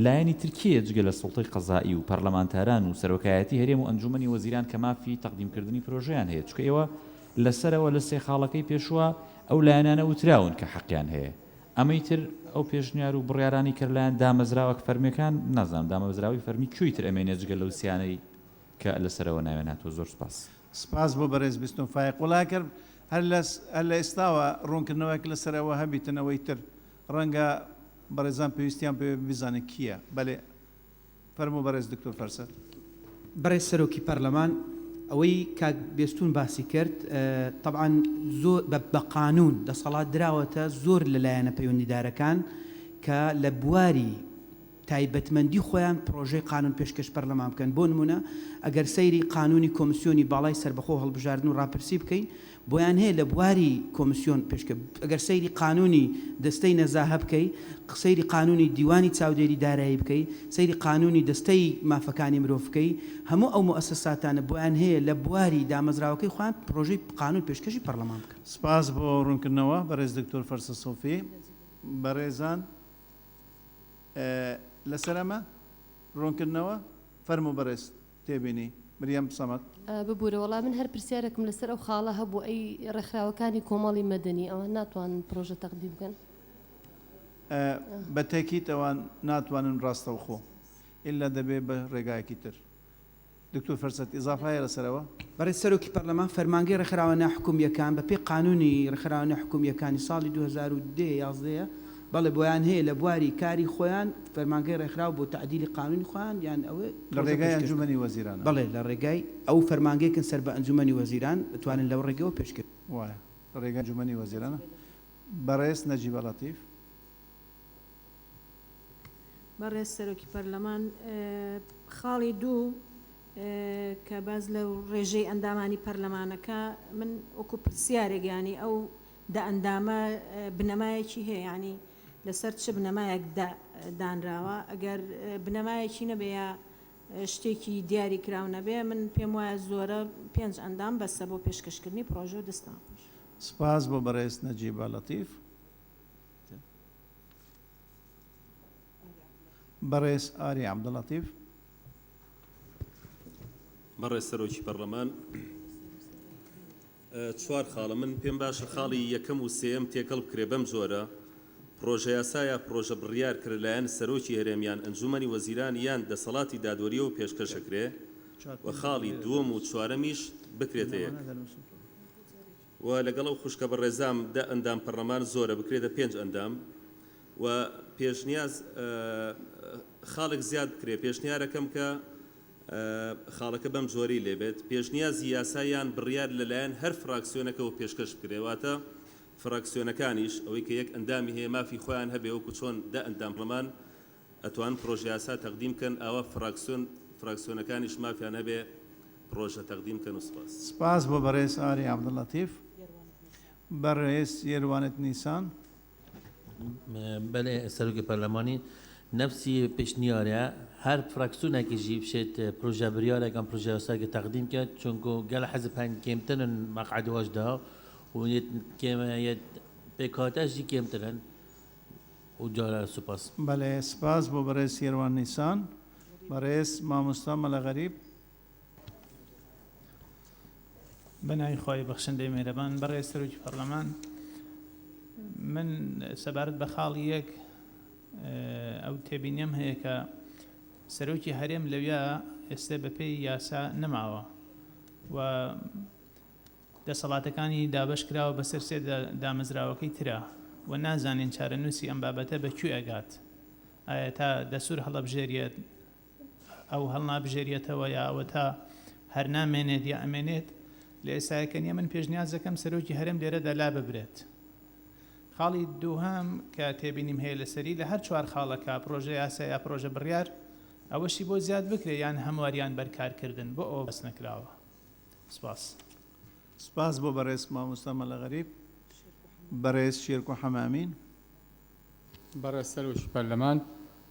Speaker 18: لایەنی ترکیە جگە لە سوڵتەی قەزایی و پەرلەمانتاران و سەرۆکایەتی هەرێم و ئەنجومەنی وەزیران کە مافی تەقدیمکردنی پرۆژەیان هەیە چکە ئێوە لەسەرەوە لە سێ خاڵەکەی پێشوە ئەو لایەنانە وتراون کە حەقیان هەیە ئەمەی تر ئەو پێشنیار و بڕیارانی کە لایەن دامەزراوە فەرمیەکان نازانم دامەزراوی فەرمی کوێی تر ئەمێنێ جگە لەو سیانەی کە لەسەرەوە ناوێناتەوە زۆر سپاس.
Speaker 1: سپاس بۆ بەڕێز بیستم فایق وڵا کرد هەر لە ئێستاوە ڕوونکردنەوەیەک لەسەرەوە هەبیتنەوەی تر ڕەنگە بەڕێزان پێویستیان پێ بزانێت کییە بەڵێ فەرموو بەڕێز دکتۆر فەرسەد.
Speaker 6: بەڕێز سەرۆکی پەرلەمان ئەوەی کاک بێستون باسی کرد طبعاً زۆر بە قانون دەسەڵات دراوەتە زۆر لەلایەنە پەیوەندیدارەکان کە لە بواری تایبەتمەندی خۆیان پرۆژەی قانون پێشکەش پەرلەمان بکەن بۆ نمونە ئەگەر سەیری قانونی کۆمیسیۆنی باڵای سەربەخۆ هەڵبژاردن و ڕاپرسی بکەین بۆیان هەیە لە بواری کۆمیسیۆن پێشکە ئەگەر سەیری قانونی دەستەی نەزاهە بکەی سەیری قانونی دیوانی چاودێری دارایی بکەی سەیری قانونی دەستەی مافەکانی مرۆڤ بکەی هەموو ئەو مؤسساتانە بۆیان هەیە لە بواری دامەزراوەکەی خۆیان پرۆژەی قانون پێشکەشی پەرلەمان بکەن.
Speaker 1: سپاس بۆ ڕوونکردنەوە بەڕێز دکتۆر فەرسە سۆفی. بەڕێزان لەسەرەمە ڕوونکردنەوە فەرموو بەڕێز تێبینی مریەم سەمەد.
Speaker 13: ببوورە وەڵام من هەر پرسیارێکم لەسەر ئەو خاڵە هەبوو ئەی ڕێکخراوەکانی کۆمەڵی مەدەنی ئەوە ناتوانن پرۆژە تەقدیم بکەن
Speaker 1: بە تێکیت ئەوان ناتوانن ڕاستەوخۆ ئللا دەبێ بە ڕێگایەکی تر. دکتۆر فەرسەد ئیزافایە لەسەرەوە.
Speaker 6: بەڕێز سەرۆکی پەرلەمان فەرمانگەی ڕێکخراوە حکوومیەکان بە پێی قانونی ڕێکخراوە حکوومیەکانی ساڵی 2010 بەڵێ بۆیان هەیە لە بواری کاری خۆیان فەرمانگەی ڕێکخراو بۆ تعدیلی قانونی خۆیان یان ئەوە
Speaker 1: لە ڕێگای ئەنجومەنی وەزیران.
Speaker 6: بەڵێ لە ڕێگای ئەو فەرمانگەیەکن سەر بە ئەنجومەنی وەزیران بتوانن لەو ڕێگەوە پێشکرد.
Speaker 1: وایە ڕێگای ئەنجومەنی وەزیرانە. بەڕێز نەجیب لەتیف. بەڕێز سەرۆکی پەرلەمان
Speaker 11: بەڕێز سەرۆکی پەرلەمان خاڵی دوو کە باز لەو ڕێژەی ئەندامانی پەرلەمانەکە من وەکو پرسیارێکیانی ئەو دە ئەندامە بنەمایەکی هەیە ینی لەسەر چ بنەمایەک دانراوە ئەگەر بنەمایەکی نەبێ یا شتێکی دیاری کراو نەبێ من پێم وایە زۆرە 5 ئەندام بەسە بۆ پێشکەشکردنی پرۆژە و دەستان
Speaker 1: سپاس بۆ بەڕێز نەجیبە لەتیف بەڕێز ئاری عەبدوڵەتیف
Speaker 2: بەڕێز سەرۆکی پەرلەمان چوار خاڵە من پێم باشە خاڵی یەکەم و سێم تێکەڵ بکرێ بەم جۆرە پرۆژە یاسایە پرۆژە بڕیار کرد لایەن سەرۆکی هەرێمیان ئەنجومەنی وەزیران یان دەسەڵاتی دادوەریە و پێشکەشەکرێ و خاڵی دووەم و چوارەمیش بکرێتە یەک و لەگەڵ ئەو خوشکە بەڕێزام دە ئەندام پەرلەمان زۆرە بکرێتە 5 ئەندام و پێشنیاز خاڵێک زیاد بکرێ پێشنیارەکەم کە خاڵەکە بەم جۆری لێبێت پێشنیازی یاسایان بڕیار لەلایەن هەر فراکسیۆنەکەەوە پێشکەش بکرێواتە فراکسیۆنەکانیش ئەوەی کە یەک ئەندامی هەیە مافی خۆیان هەبێ وەکو چۆن دە ئەندام پەرلەمان ئەتوان پرۆژە یاسا تەقدیم کەن ئەوە فراکسیۆنەکانیش مافیان هەبێ پرۆژە تەقدیم کەن و سپاس
Speaker 1: سپاس بۆ بەڕێز ئاری عەبدوڵەتیف بەڕێز یێروانت نیسان
Speaker 19: بەڵێ سەرۆکی پەرلەمانی نفسی پێشنیارە هەر فراکسیۆنێکیژی بشێت پرۆژە بریارێکم پرۆژە یاساکە تەقدیم کرد چونکە گەل حەزب هەن کێمترن مەقعد وەجدا و پێکهاتەشی کێمترن و جارە سوپاس
Speaker 1: بەڵێ سپاس بۆ بەڕێز یێروان نیسان بەڕێز مامۆستا مەلەغەریب
Speaker 20: بەناوی خۆی بەخشندەی مێرەبان بەڕێز سەرۆکی پەرلەمان من سەبارەت بە خاڵی یەک ئەو تێبینیم هەیە کە سەرۆکی هەرێم لەویا ئێستا بەپێی یاسا نەماوە و دەسەڵاتەکانی دابش کراوە بەسەر سێ دامەزراوەکەی ترا و نازانین چارەنووسی ئەم بابەتە بەکوێ ئەگات ئایا تا دەسوور هەڵەبژێریێت ئەو هەڵنابژێریێتەوە یا ئەوە تا هەر نامێنێت یا ئەمێنێت لە ئێستاەکەنیە من پێشنیاز دەکەم سەرۆکی هەرێم لێرەدا لا ببرێت خاڵی دووهەم کە تێبینیم هەیە لەسەری لە هەر چوار خاڵەکە پرۆژە یاسا یا پرۆژە بڕیار ئەوەشی بۆ زیاد بکرێ یان هەمواریان بەرکارکردن بۆ ئەو بەس نەکراوە سپاس
Speaker 1: سپاس بۆ بەڕێز مامۆستا مەلەغەریب بەڕێز شێرکۆ حەمامین
Speaker 12: بەڕێز سەرۆکی پەرلەمان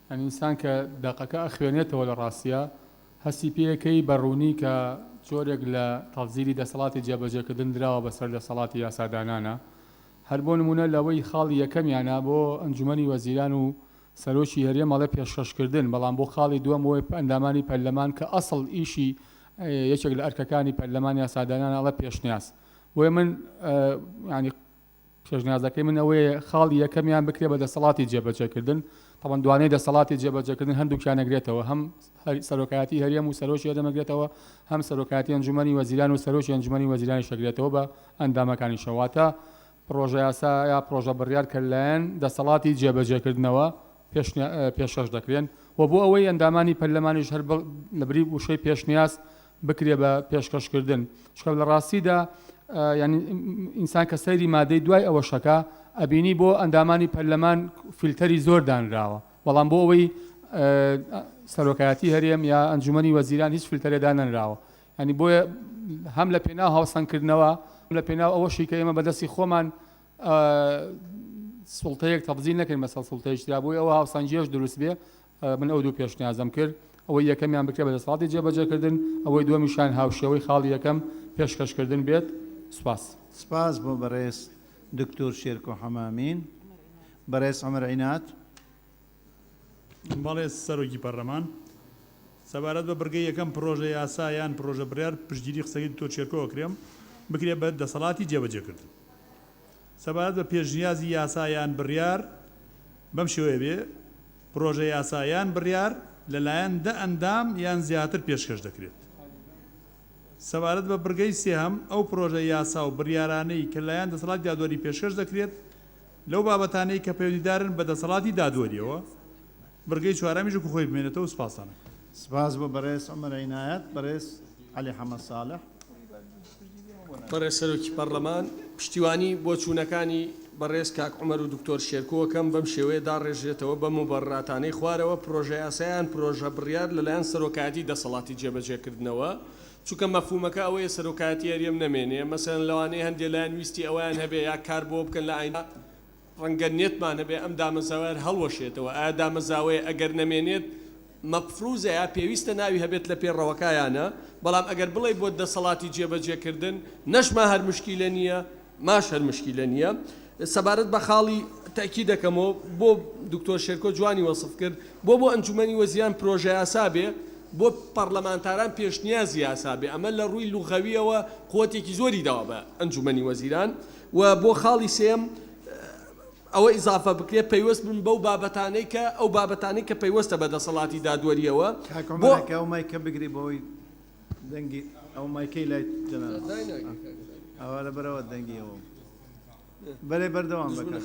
Speaker 12: ئەم ئینسان کە دەقەکە ئەخوێنێتەوە لە ڕاستیە هەستی پێیەکەی بەڕوونی کە جۆرێک لە تەفزیری دەسەڵاتی جێبەجێکردن دراوە بەسەر دەسەڵاتی یاسادانانە هەر بۆ نمونە لەوەی خاڵی یەکەمیانە بۆ ئەنجومەنی وەزیران و سەرۆکی هەرێم مەڵێ پێشکەشکردن بەڵام بۆ خاڵی دووەمەوەی ئەندامانی پەرلەمان کە ئەسڵ ئیشی یەکێک لە ئەرکەکانی پەرلەمان یاسادانان ئەڵە پێشنیاز بۆیە من ینی پێشنیازەکەی من ئەوەیە خاڵی یەکەمیان بکرێ بە دەسەڵاتی جێبەجێکردن طبعا دوانەی دەسەڵاتی جێبەجێکردن هەردووکیان ئەگرێتەوە هەم سەرۆکایەتی هەرێم و سەرۆکی هەرێمەگرێتەوە هەم سەرۆکایەتی ئەنجومەنی وەزیران و سەرۆکی ئەنجومەنی وەزیرانی شەگرێتەوە بە ئەندامەکانی شەواتە پرۆژە یاسا یا پرۆژە بڕیار کە لایەن دەسەڵاتی جێبەجێکردنەوە پێشکەش دەکرێن و بۆ ئەوەی ئەندامانی پەرلەمانیش هەر لەبری وشەی پێشنیاز بکرێ بە پێشکەشکردن شکە لە ڕاستیدا ینی ئینسان کە سەیری مادەی دوای ئەوە شەکە ئەبینی بۆ ئەندامانی پەرلەمان فیلتەری زۆر دانراوە بەڵام بۆ ئەوەی سەرۆکایەتی هەرێم یا ئەنجومەنی وەزیران هیچ فیلتەرێدا نەنراوە ینی بۆیە هەم لە پێناو هاوسەنگکردنەوە لە پێناو ئەوەشی کە ئێمە بەدەستی خۆمان سوڵتەیەک تەفزیل نەکەین مەسەڵ سوڵتەیەشترا بۆی ئەوە هاوسەنگیەش دروست بێ من ئەو دوو پێشنیازم کرد ئەوەی یەکەمیان بکرێ بە دەسەڵاتی جێبەجێکردن ئەوەی دووەمیشان هاوشێوەی خاڵی یەکەم پێشکەشکردن بێت سپاس
Speaker 1: سپاس بۆ بەڕێز دکتۆر شێرکۆ حەمامین بەڕێز عومەر عینات
Speaker 5: بەڵێز سەرۆکی پەرلەمان سەبارەت بە بڕگەی یەکەم پرۆژە یاسا یان پرۆژە بڕیار پشتگیری قسەی دکتۆر شێرکۆ کرێم بکرێ بە دەسەڵاتی جێبەجێکردن سەبارەت بە پێشنیازی یاسا یان بڕیار بەم شێوەیە بێ پرۆژە یاسا یان بڕیار لەلایەن دە ئەندام یان زیاتر پێشکەش دەکرێت سەبارەت بە بڕگەی سێهەم ئەو پرۆژە یاسا و بڕیارانەی کە لایەن دەسەڵاتی دادوەری پێشکەش دەکرێت لەو بابەتانەی کە پەیوەندیدارن بە دەسەڵاتی دادوەریەوە بڕگەی چوارەمیش خۆی بمێنێتەوە سپاسانە
Speaker 1: سپاس بۆ بەڕێز عومەر عینایەت بەڕێز عەلی حەمەد ساڵح
Speaker 21: بەڕێز سەرۆکی پەرلەمان پشتیوانی بۆ چوونەکانی بەڕێز کاک عومەر و دکتۆر شێرکۆکەم بەم شێوەیەدا ڕێژێتەوە بە مبەڕاتانەی خوارەوە پرۆژە یاسایان پرۆژە بڕیار لەلایەن سەرۆکایەتی دەسەڵاتی جێبەجێکردنەوە چونکە مەفهومەکە ئەوەیە سەرۆکایەتی هەرێم نەمێنێ مەسەن لەوانەیە هەندێک لایەن ویستی ئەویان هەبێ یا کار بۆ بکەن لە ئایندا ڕەنگە نێتمان هەبێ ئەم دامەزاوەیە هەڵوەشێتەوە ئایا دامەزاوەیە ئەگەر نەمێنێت مەفروزە یا پێویستە ناوی هەبێت لە پێڕەوەکایانە بەڵام ئەگەر بڵێ بۆ دەسەڵاتی جێبەجێکردن نەشما هەر مشکیلە نییە ماش هەر مشکیلە نییە سەبارەت بە خاڵی تاکی دەکەمەوە بۆ دکتۆر شێرکۆ جوانی وەسف کرد بۆ ئەنجومەنی وەزیران پرۆژە یاسا بێ بۆ پەرلەمانتاران پێشنیازی یاسا بێ ئەمە لە ڕووی لوغەویەوە قووەتێکی زۆری داوە بە ئەنجومەنی وەزیران و بۆ خاڵی سێم ئەوە ئیزافە بکرێت پەیوەست بن بەو بابەتانەی کە ئەو بابەتانەی کە پەیوەستە بە دەسەڵاتی دادوەریەوە
Speaker 1: کاکۆمەرێکە ئەو مایکە بگری بۆی دەنگی ئەو مایکەی لای جەناب ئەوە لەبەرەوە دەنگی ئەوە بەرێ بەردەوام بکەن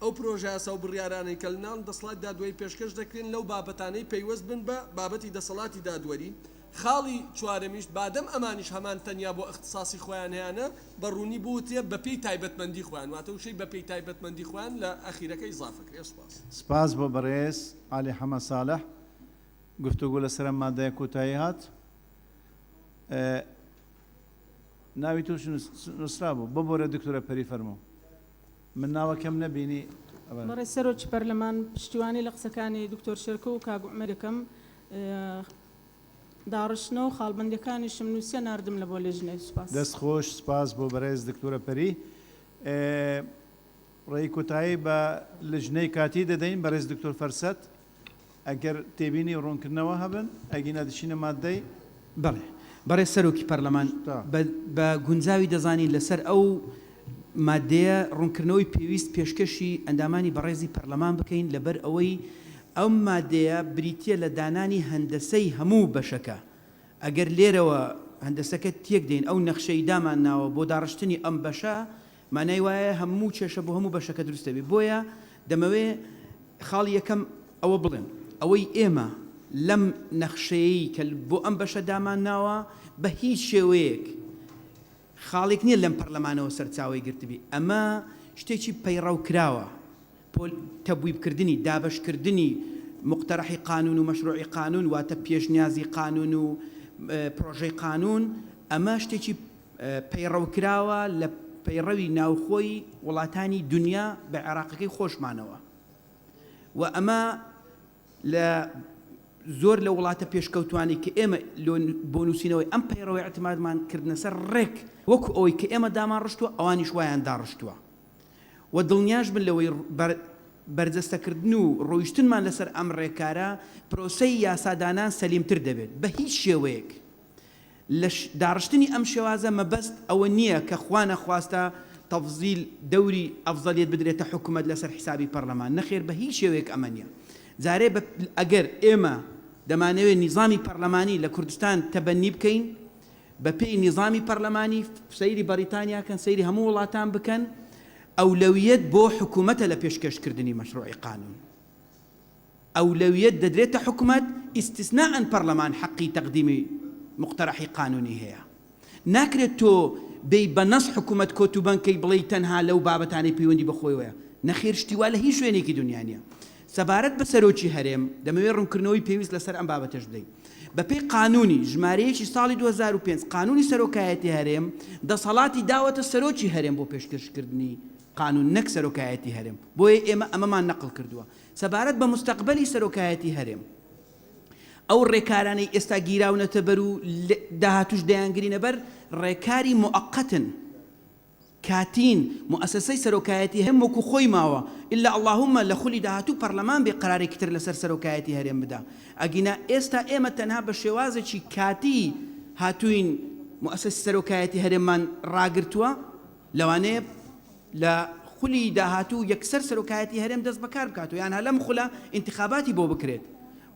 Speaker 21: ئەو پرۆژە یاسا و بڕیارانەی کە لەناو دەسەڵاتی دادوەری پێشکەش دەکرێن لەو بابەتانەی پەیوەست بن بە بابەتی دەسەڵاتی دادوەری خاڵی چوارەمیش بادەم ئەمانیش هەمان تەنیا بۆ اختصاصی خۆیان هەیەە بەڕوونی بوتێ بە پێی تایبەتمەندی خۆیان واتە وشەی بە پێی تایبەتمەندی خۆیان لە ئەخیرەکەی ئیزافەکرێ
Speaker 1: سپاس بۆ بەڕێز عالی حەمە ساڵح گفتوگو لەسەر مادەیە کۆتایی هات ناوی توش نووسرا بوو ببۆرە دکتۆرە پەری فەرموو من ناوەکەم نەبینی
Speaker 22: بەڕێز سەرۆکی پەرلەمان پشتیوانی لە قسەکانی دکتۆر شێرکۆ و کاک عومەرەکەم داڕشتنەوە و خاڵبندەکانیشم نووسە ناردم لە بۆ لێژنەی سوپاس
Speaker 1: دەستخۆش سپاس بۆ بەڕێز دکتۆرە پەری ڕێی کۆتایی بە لژنەی کاتی دەدەین بەڕێز دکتۆر فەرسەت ئەگەر تێبینی ڕوونکردنەوە هەبن ئەگینا دەچینە مادەی
Speaker 6: بەڵێ بەڕێز سەرۆکی پەرلەمان بە گونجاوی دەزانین لەسەر ئەو مادەیە ڕوونکردنەوەی پێویست پێشکەشی ئەندامانی بەڕێزی پەرلەمان بکەین لەبەر ئەوەی ئەو مادەیە بریتە لە دانانی هەندەسەی هەموو بەشەکە ئەگەر لێرەوە هەندەسەکە تێک دێن ئەو نەخشەی دامان ناوە بۆ داڕشتنی ئەم بەشە مانای وایە هەموو کێشە بۆ هەموو بەشەکە دروستە بێ بۆیە دەمەوێ خاڵی یەکەم ئەوە بڵێن ئەوەی ئێمە لەم نەخشەیەی کە بۆ ئەم بەشە دامان ناوە بە هیچ شێوەیەک خاڵێک نییە لەم پەرلەمانەوە سەرچاوی گرتبی ئەمە شتێکی پەیڕەو کراوە تەبویبکردنی دابشکردنی مقتەرەحی قانون و مەشروعی قانون واتە پێشنیازی قانون و پرۆژەی قانون ئەمە شتێکی پەیڕەو کراوە لە پەیڕەوی ناوخۆی وڵاتانی دنیا بە عێراقەکەی خۆشمانەوە و ئەمە لە زۆر لە وڵاتە پێشکەوتوانی کە ئێمە بۆ نووسینەوەی ئەم پەیڕەوەی ئەتمادمان کردنە سەر ڕێک وەکو ئەوەی کە ئێمە دامان ڕشتووە ئەوانیش وایان داڕشتووە و دڵنیاش بن لەوەی بەرجەستەکردن و ڕۆیشتنمان لەسەر ئەم ڕێکارە پرۆسەی یاسادانان سەلیمتر دەبێت بە هیچ شێوەیەک لە داڕشتنی ئەم شێوازە مەبەست ئەوە نییە کە خوا نەخواستە تەفزیل دەوری ئەفزەلیت بدرێتە حکوومەت لەسەر حسابی پەرلەمان نەخێر بە هیچ شێوەیەک ئەمە نییە جارێ ئەگەر ئێمە دەمانەوێت نیزامی پەرلەمانی لە کوردستان تەبەنی بکەین بە پێی نیزامی پەرلەمانی سەیری بەریتانیاکەن سەیری هەموو وڵاتان بکەن ئەولەویەت بۆ حکوومەتە لە پێشکەشکردنی مەشروعی قانون ئەولەویەت دەدرێتە حکوومەت ئیستیسناء پەرلەمان حەقی تەقدیمی مقتەرەحی قانونی هەیە ناکرێت تۆ بێی بە نەس حکوومەت کۆت و بەنکەی بڵێ تەنها لەو بابەتانی پەیوەندی بەخۆیەوەیە نەخێر شتیوا لە هیچ شوێنێکی دنیا نییە سەبارەت بە سەرۆکی هەرێم دەمەوێت ڕوونکردنەوەی پێویست لەسەر ئەم بابەتەش بدەین بەپێی قانونی ژمارەیەکی ساڵی 2005 قانونی سەرۆکایەتی هەرێم دەسەڵاتی داوەتە سەرۆکی هەرێم بۆ پێشکەشکردنی قانون نەک سەرۆکایەتی هەرێم بۆیە ئێمە ئەمەمان نەقل کردووە سەبارەت بە مستەقبەلی سەرۆکایەتی هەرێم ئەو ڕێکارانەی ئێستا گیراونەتە بەر و داهاتوش دەیانگرینە بەر ڕێکاری موقەتن کاتین مؤسسەی سەرۆکایەتی هەم وەکو خۆی ماوە ئللا اللهم لە خولی داهاتوو پەرلەمان بێ قەرارێکی تر لەسەر سەرۆکایەتی هەرێم بدا ئەگینا ئێستا ئێمە تەنها بە شێوازێکی کاتی هاتوین مؤسسەی سەرۆکایەتی هەرێممان ڕاگرتووە لەوانەیە لە خولی داهاتوو یەکسەر سەرۆکایەتی هەرێم دەست بەکار بکاتەوە یان هەلەم خولە ئینتیخاباتی بۆ بکرێت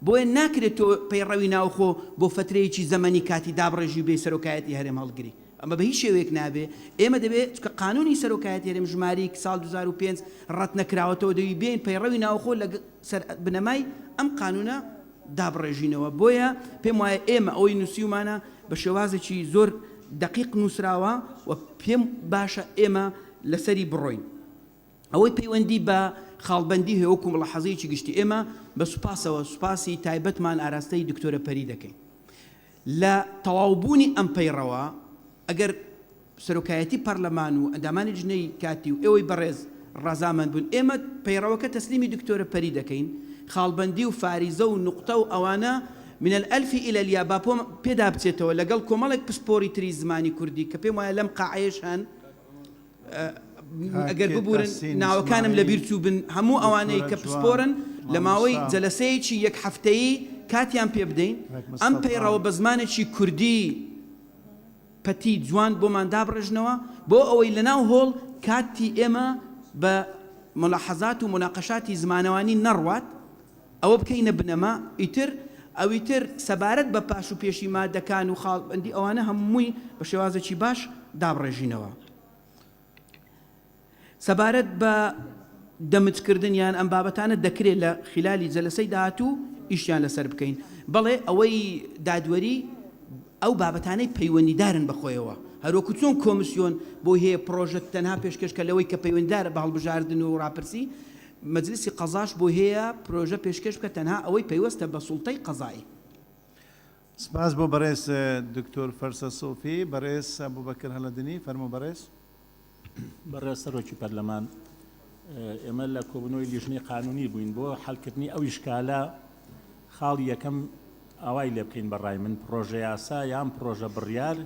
Speaker 6: بۆیە ناکرێت تۆ پەیڕەوی ناوخۆ بۆ فترەیەکی زەمەنی کاتی دابڕێژی بێ سەرۆکایەتی هەرێم هەڵگری ئەمە بە هیچ شێوەیەک نابێ ئێمە دەبێت کە قانونی سەرۆکایەتی هەرێم ژماری ساڵ 2005 ڕەت نەکراوەتەوە دەوی بێن پەیڕەوی ناوخۆ لە بنەمای ئەم قانونە دابڕێژینەوە بۆیە پێم وایە ئێمە ئەوەی نووسیومانە بە شێوازێکی زۆر دقیق نووسراوە و پێم باشە ئێمە لەسەری بڕۆین ئەوەی پەیوەندی بە خاڵبەندی هەیە وەکو مڵەحەزەیەکی گشتی ئێمە بە سوپاسەوە سوپاسی تایبەتمان ئاراستەی دکتۆرە پەری دەکەین لە تەواوبوونی ئەم پەیڕەوە ئەگەر سەرۆکایەتی پەرلەمان و ئەندامانی ژنەی کاتی و ئێوەی بەڕێز ڕازامەند بوون ئێمە پەیڕەوەکە تەسلیمی دکتۆرە پەری دەکەین خاڵبەندی و فاریزە و نوقتە و ئەوانە من الألف إلى الياء باپۆم پێدا بچێتەوە لەگەڵ کۆمەڵێک پسپۆری تری زمانی کوردی کە پێم وایە لەم قاعەیەش هەن ئەگەر ببورن ناوەکانم لەبیر چوو بن هەموو ئەوانەی کە پسپۆرن لە ماوەی جەلسەیەکی یەک هەفتەیی کاتیان پێ بدەین ئەم پەیڕەوە بە زمانێکی کوردی پەتی جوان بۆمان دابڕژنەوە بۆ ئەوەی لەناو هۆڵ کاتی ئێمە بە ملاحەزات و مناقەشاتی زمانەوانی نەڕوات ئەوە بکەینە بنەما ئیتر ئەویتر سەبارەت بە پاش و پێشی مادەکان و خاڵبەندی ئەوانە هەمووی بە شێوازێکی باش دابڕێژینەوە سەبارەت بە دەمجکردنیان ئەم بابەتانە دەکرێت لە خلالی جەلسەی داهاتوو ئیشیان لەسەر بکەین بەڵێ ئەوەی دادوەری ئەو بابەتانەی پەیوەندیدارن بەخۆیەوە هەروەکو چۆن کۆمیسیۆن بۆ هەیە پرۆژەت تەنها پێشکەشکە لەوەی کە پەیوەندیدارە بە هەڵبژاردن و ڕاپرسی مەجلیسی قەزاش بۆ هەیە پرۆژە پێشکەش بکە تەنها ئەوەی پەیوەستە بە سوڵتەی قەزایی
Speaker 1: سپاس بۆ بەڕێز دکتۆر فەرسە سۆفی بەڕێز ئەبوبەکر هەلەدنی فەرموو بەڕێز
Speaker 3: بەڕێز سەرۆکی پەرلەمان ئێمە لە کۆبنەوەی لیژنەی قانونی بووین بۆ حەڵکردنی ئەو ئیشکالە خاڵی یەکەم ئاوای لێ بکەین بەڕای من پرۆژە یاسا یان پرۆژە بڕیار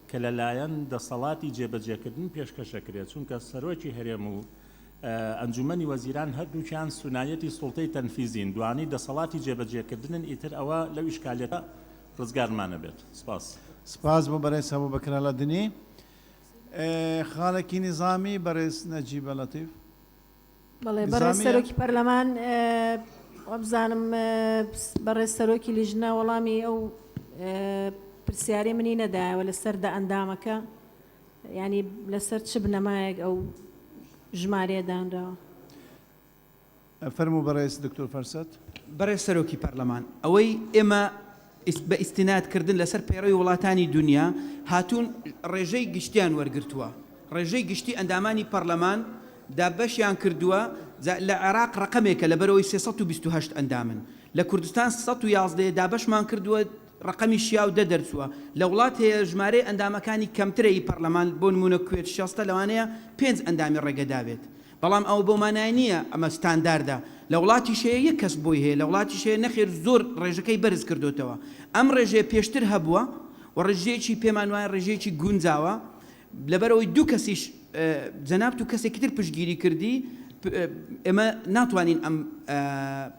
Speaker 3: کە لەلایەن دەسەڵاتی جێبەجێکردن پێشکەشەکرێت چونکە سەرۆکی هەرێم و ئەنجومەنی وەزیران هەردووچیان سونایەتی سوڵتەی تەنفیزین دوانی دەسەڵاتی جێبەجێکردنن ئیتر ئەوە لەو ئیشکالێتە ڕزگارمانە بێت سپاس
Speaker 1: سپاس بۆ بەڕێز ئەبوبەکر هەلەدنی خاڵێکی نظامی بەڕێز نەجیبە لەتیف
Speaker 11: بەڵێ بەڕێز سەرۆکی پەرلەمان وەبزانم بەڕێز سەرۆکی لیژنە وەڵامی ئەو پرسیاری منی نەدایەوە لەسەر دە ئەندامەکە ینی لەسەر چ بنەمایەک ئەو ژمارەیە دانراوە
Speaker 1: فەرموو بەڕێز دکتۆر فەرسەت
Speaker 6: بەڕێز سەرۆکی پەرلەمان ئەوەی ئێمە بە ئیستینادکردن لەسەر پەیڕەوی وڵاتانی دنیا هاتوون ڕێژەی گشتیان وەرگرتووە ڕێژەی گشتی ئەندامانی پەرلەمان دابەشیان کردووە لە عێراق ڕقەمێکە لەبەرەوەی 328 ئەندامن لە کوردستان 111 دابەشمان کردووە ڕقەمی شیا و دەرچووە لە وڵات هەیە ژمارەی ئەندامەکانی کەمترەی پەرلەمان بۆ نمونە کوێت 16 لەوانەیە 5 ئەندامی ڕێگەدابێت بەڵام ئەو بۆ مانای نییە ئەمە ستانداردا لە وڵاتی شەیە یەک کەس بۆی هەیە لە وڵاتی شەیە نەخێر زۆر ڕێژەکەی بەرز کردوتەوە ئەم ڕێژەیە پێشتر هەبووە و ڕێژەیەکی پێمان وایە ڕێژەیەکی گونجاوە لەبەرەوەی دوو کەسیش جەناب و کەسێکی تر پشتگیری کردی ئێمە ناتوانین ئەم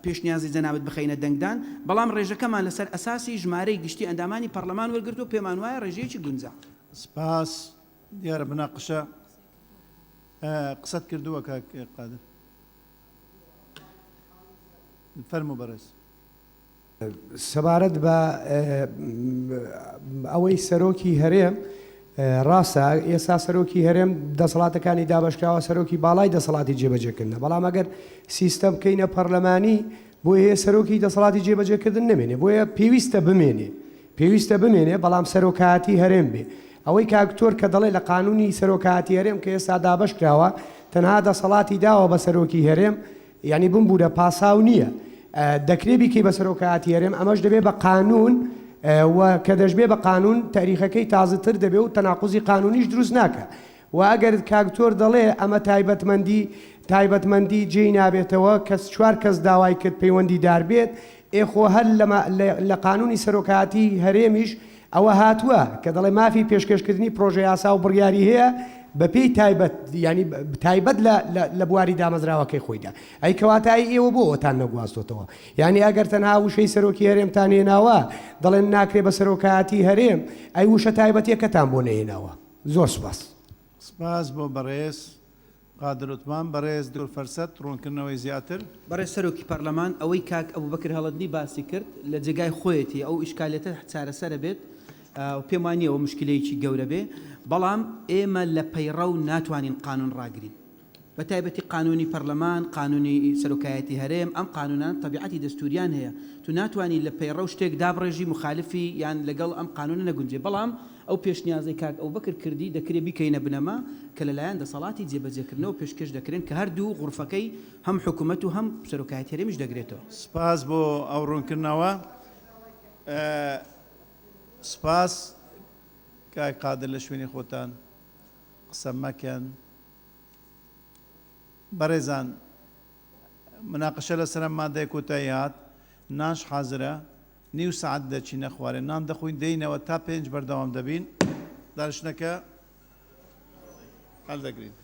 Speaker 6: پێشنیازی جەنابەت بخەینە دەنگدان بەڵام ڕێژەکەمان لەسەر ئەساسی ژمارەی گشتی ئەندامانی پەرلەمان وەرگرتو پێمان وایە ڕێژەیەکی گونجا
Speaker 1: سپاس دیارە بناقشە قسەت کردووە کاک قادر فەرموو بەڕێز
Speaker 8: سەبارەت بە ئەوەی سەرۆکی هەرێم ڕاستە ئێستا سەرۆکی هەرێم دەسەڵاتەکانی دابشکراوە سەرۆکی باڵای دەسەڵاتی جێبەجێکردنە بەڵام ئەگەر سیستەم بکەینە پەرلەمانی بۆ هەیە سەرۆکی دەسەڵاتی جێبەجێکردن نمێنێ بۆیە پێویستە بمێنێ بەڵام سەرۆکایەتی هەرێم بێ ئەوەی کاکتۆر کە دەڵێ لە قانونی سەرۆکایەتی هەرێم کە ئێستا دابشکراوە تەنها دەسەڵاتی داوە بە سەرۆکی هەرێم یعنی بمبوورە پاساو نییە دەکرێ بیکەی بە سەرۆکایەتی هەرێم ئەمەش دەبێ بە قانون و کە دەژبێ بە قانون تاریخەکەی تازەتر دەبێ و تەناقوزی قانونیش دروست ناکە و ئەگەر کاکتۆر دەڵێ ئەمە تایبەتمەندی جێی نابێتەوە کەس چوار کەس داوای کرد پەیوەندی دار بێت ئێخۆ هەر لە قانونی سەرۆکایەتی هەرێمیش ئەوە هاتووە کە دەڵێ مافی پێشکەشکردنی پرۆژە یاسا و بڕیاری هەیە بەپێی تایبەت ینی تایبەت لە بواری دامەزراوەکەی خۆیدا ئەی کەواتایی ئێوە بۆ ئەوتان نەگواستۆتەوە یعنی ئەگەر تەنها وشەی سەرۆکی هەرێمتان هێناوە دەڵێن ناکرێ بە سەرۆکایەتی هەرێم ئەی وشە تایبەتیەکەتان بۆ نەهێناوە زۆر
Speaker 1: سپاس بۆ بەڕێز قادر عوتمان بەڕێز دکتۆر فەرسەت ڕوونکردنەوەی زیاتر
Speaker 6: بەڕێز سەرۆکی پەرلەمان ئەوەی کاک ئەبوبەکر هەڵەدنی باسی کرد لە جێگای خۆیەتی ئەو ئیشکالێتە چارەسەرە بێت پێم وانە ئەوە مشکلەیەکی گەورە بێ بەڵام ئێمە لە پەیڕە و ناتوانین قانون ڕاگرین بە تایبەتی قانونی پەرلەمان قانونی سەرۆکایەتی هەرێم ئەم قانونان طبیعەتی دەستوریان هەیە تو ناتوانانی لە پەیڕە شتێک دابڕێژی مخالفی یان لەگەڵ ئەم قانونە نەگونجێ بەڵام ئەو پێشنیازەی کاک ئەو بەکر کردی دەکرێت بیکەینە بنەما کە لەلایەن دەسەڵاتی جێبەجێکردنەوە پێشکەش دەکرێن کە هەردوو غورفەکەی هەم حکوومەت و هەم سەرۆکایەتی هەرێمیش دەگرێتەوە.
Speaker 1: سپاس بۆ ئەو ڕوونکردنەوە. سپاس کاک قادر لە شوێنی خۆتان قسە مەکەن. بەڕێزان مناقەشە لەسەر مادەی کۆتایی هات نانش حازرە نیو سعات دەچینە خوارێ نان دەخوین دەینەوە تا 5 بەردەوام دەبین دانیشتنەکە هەڵدەگرین.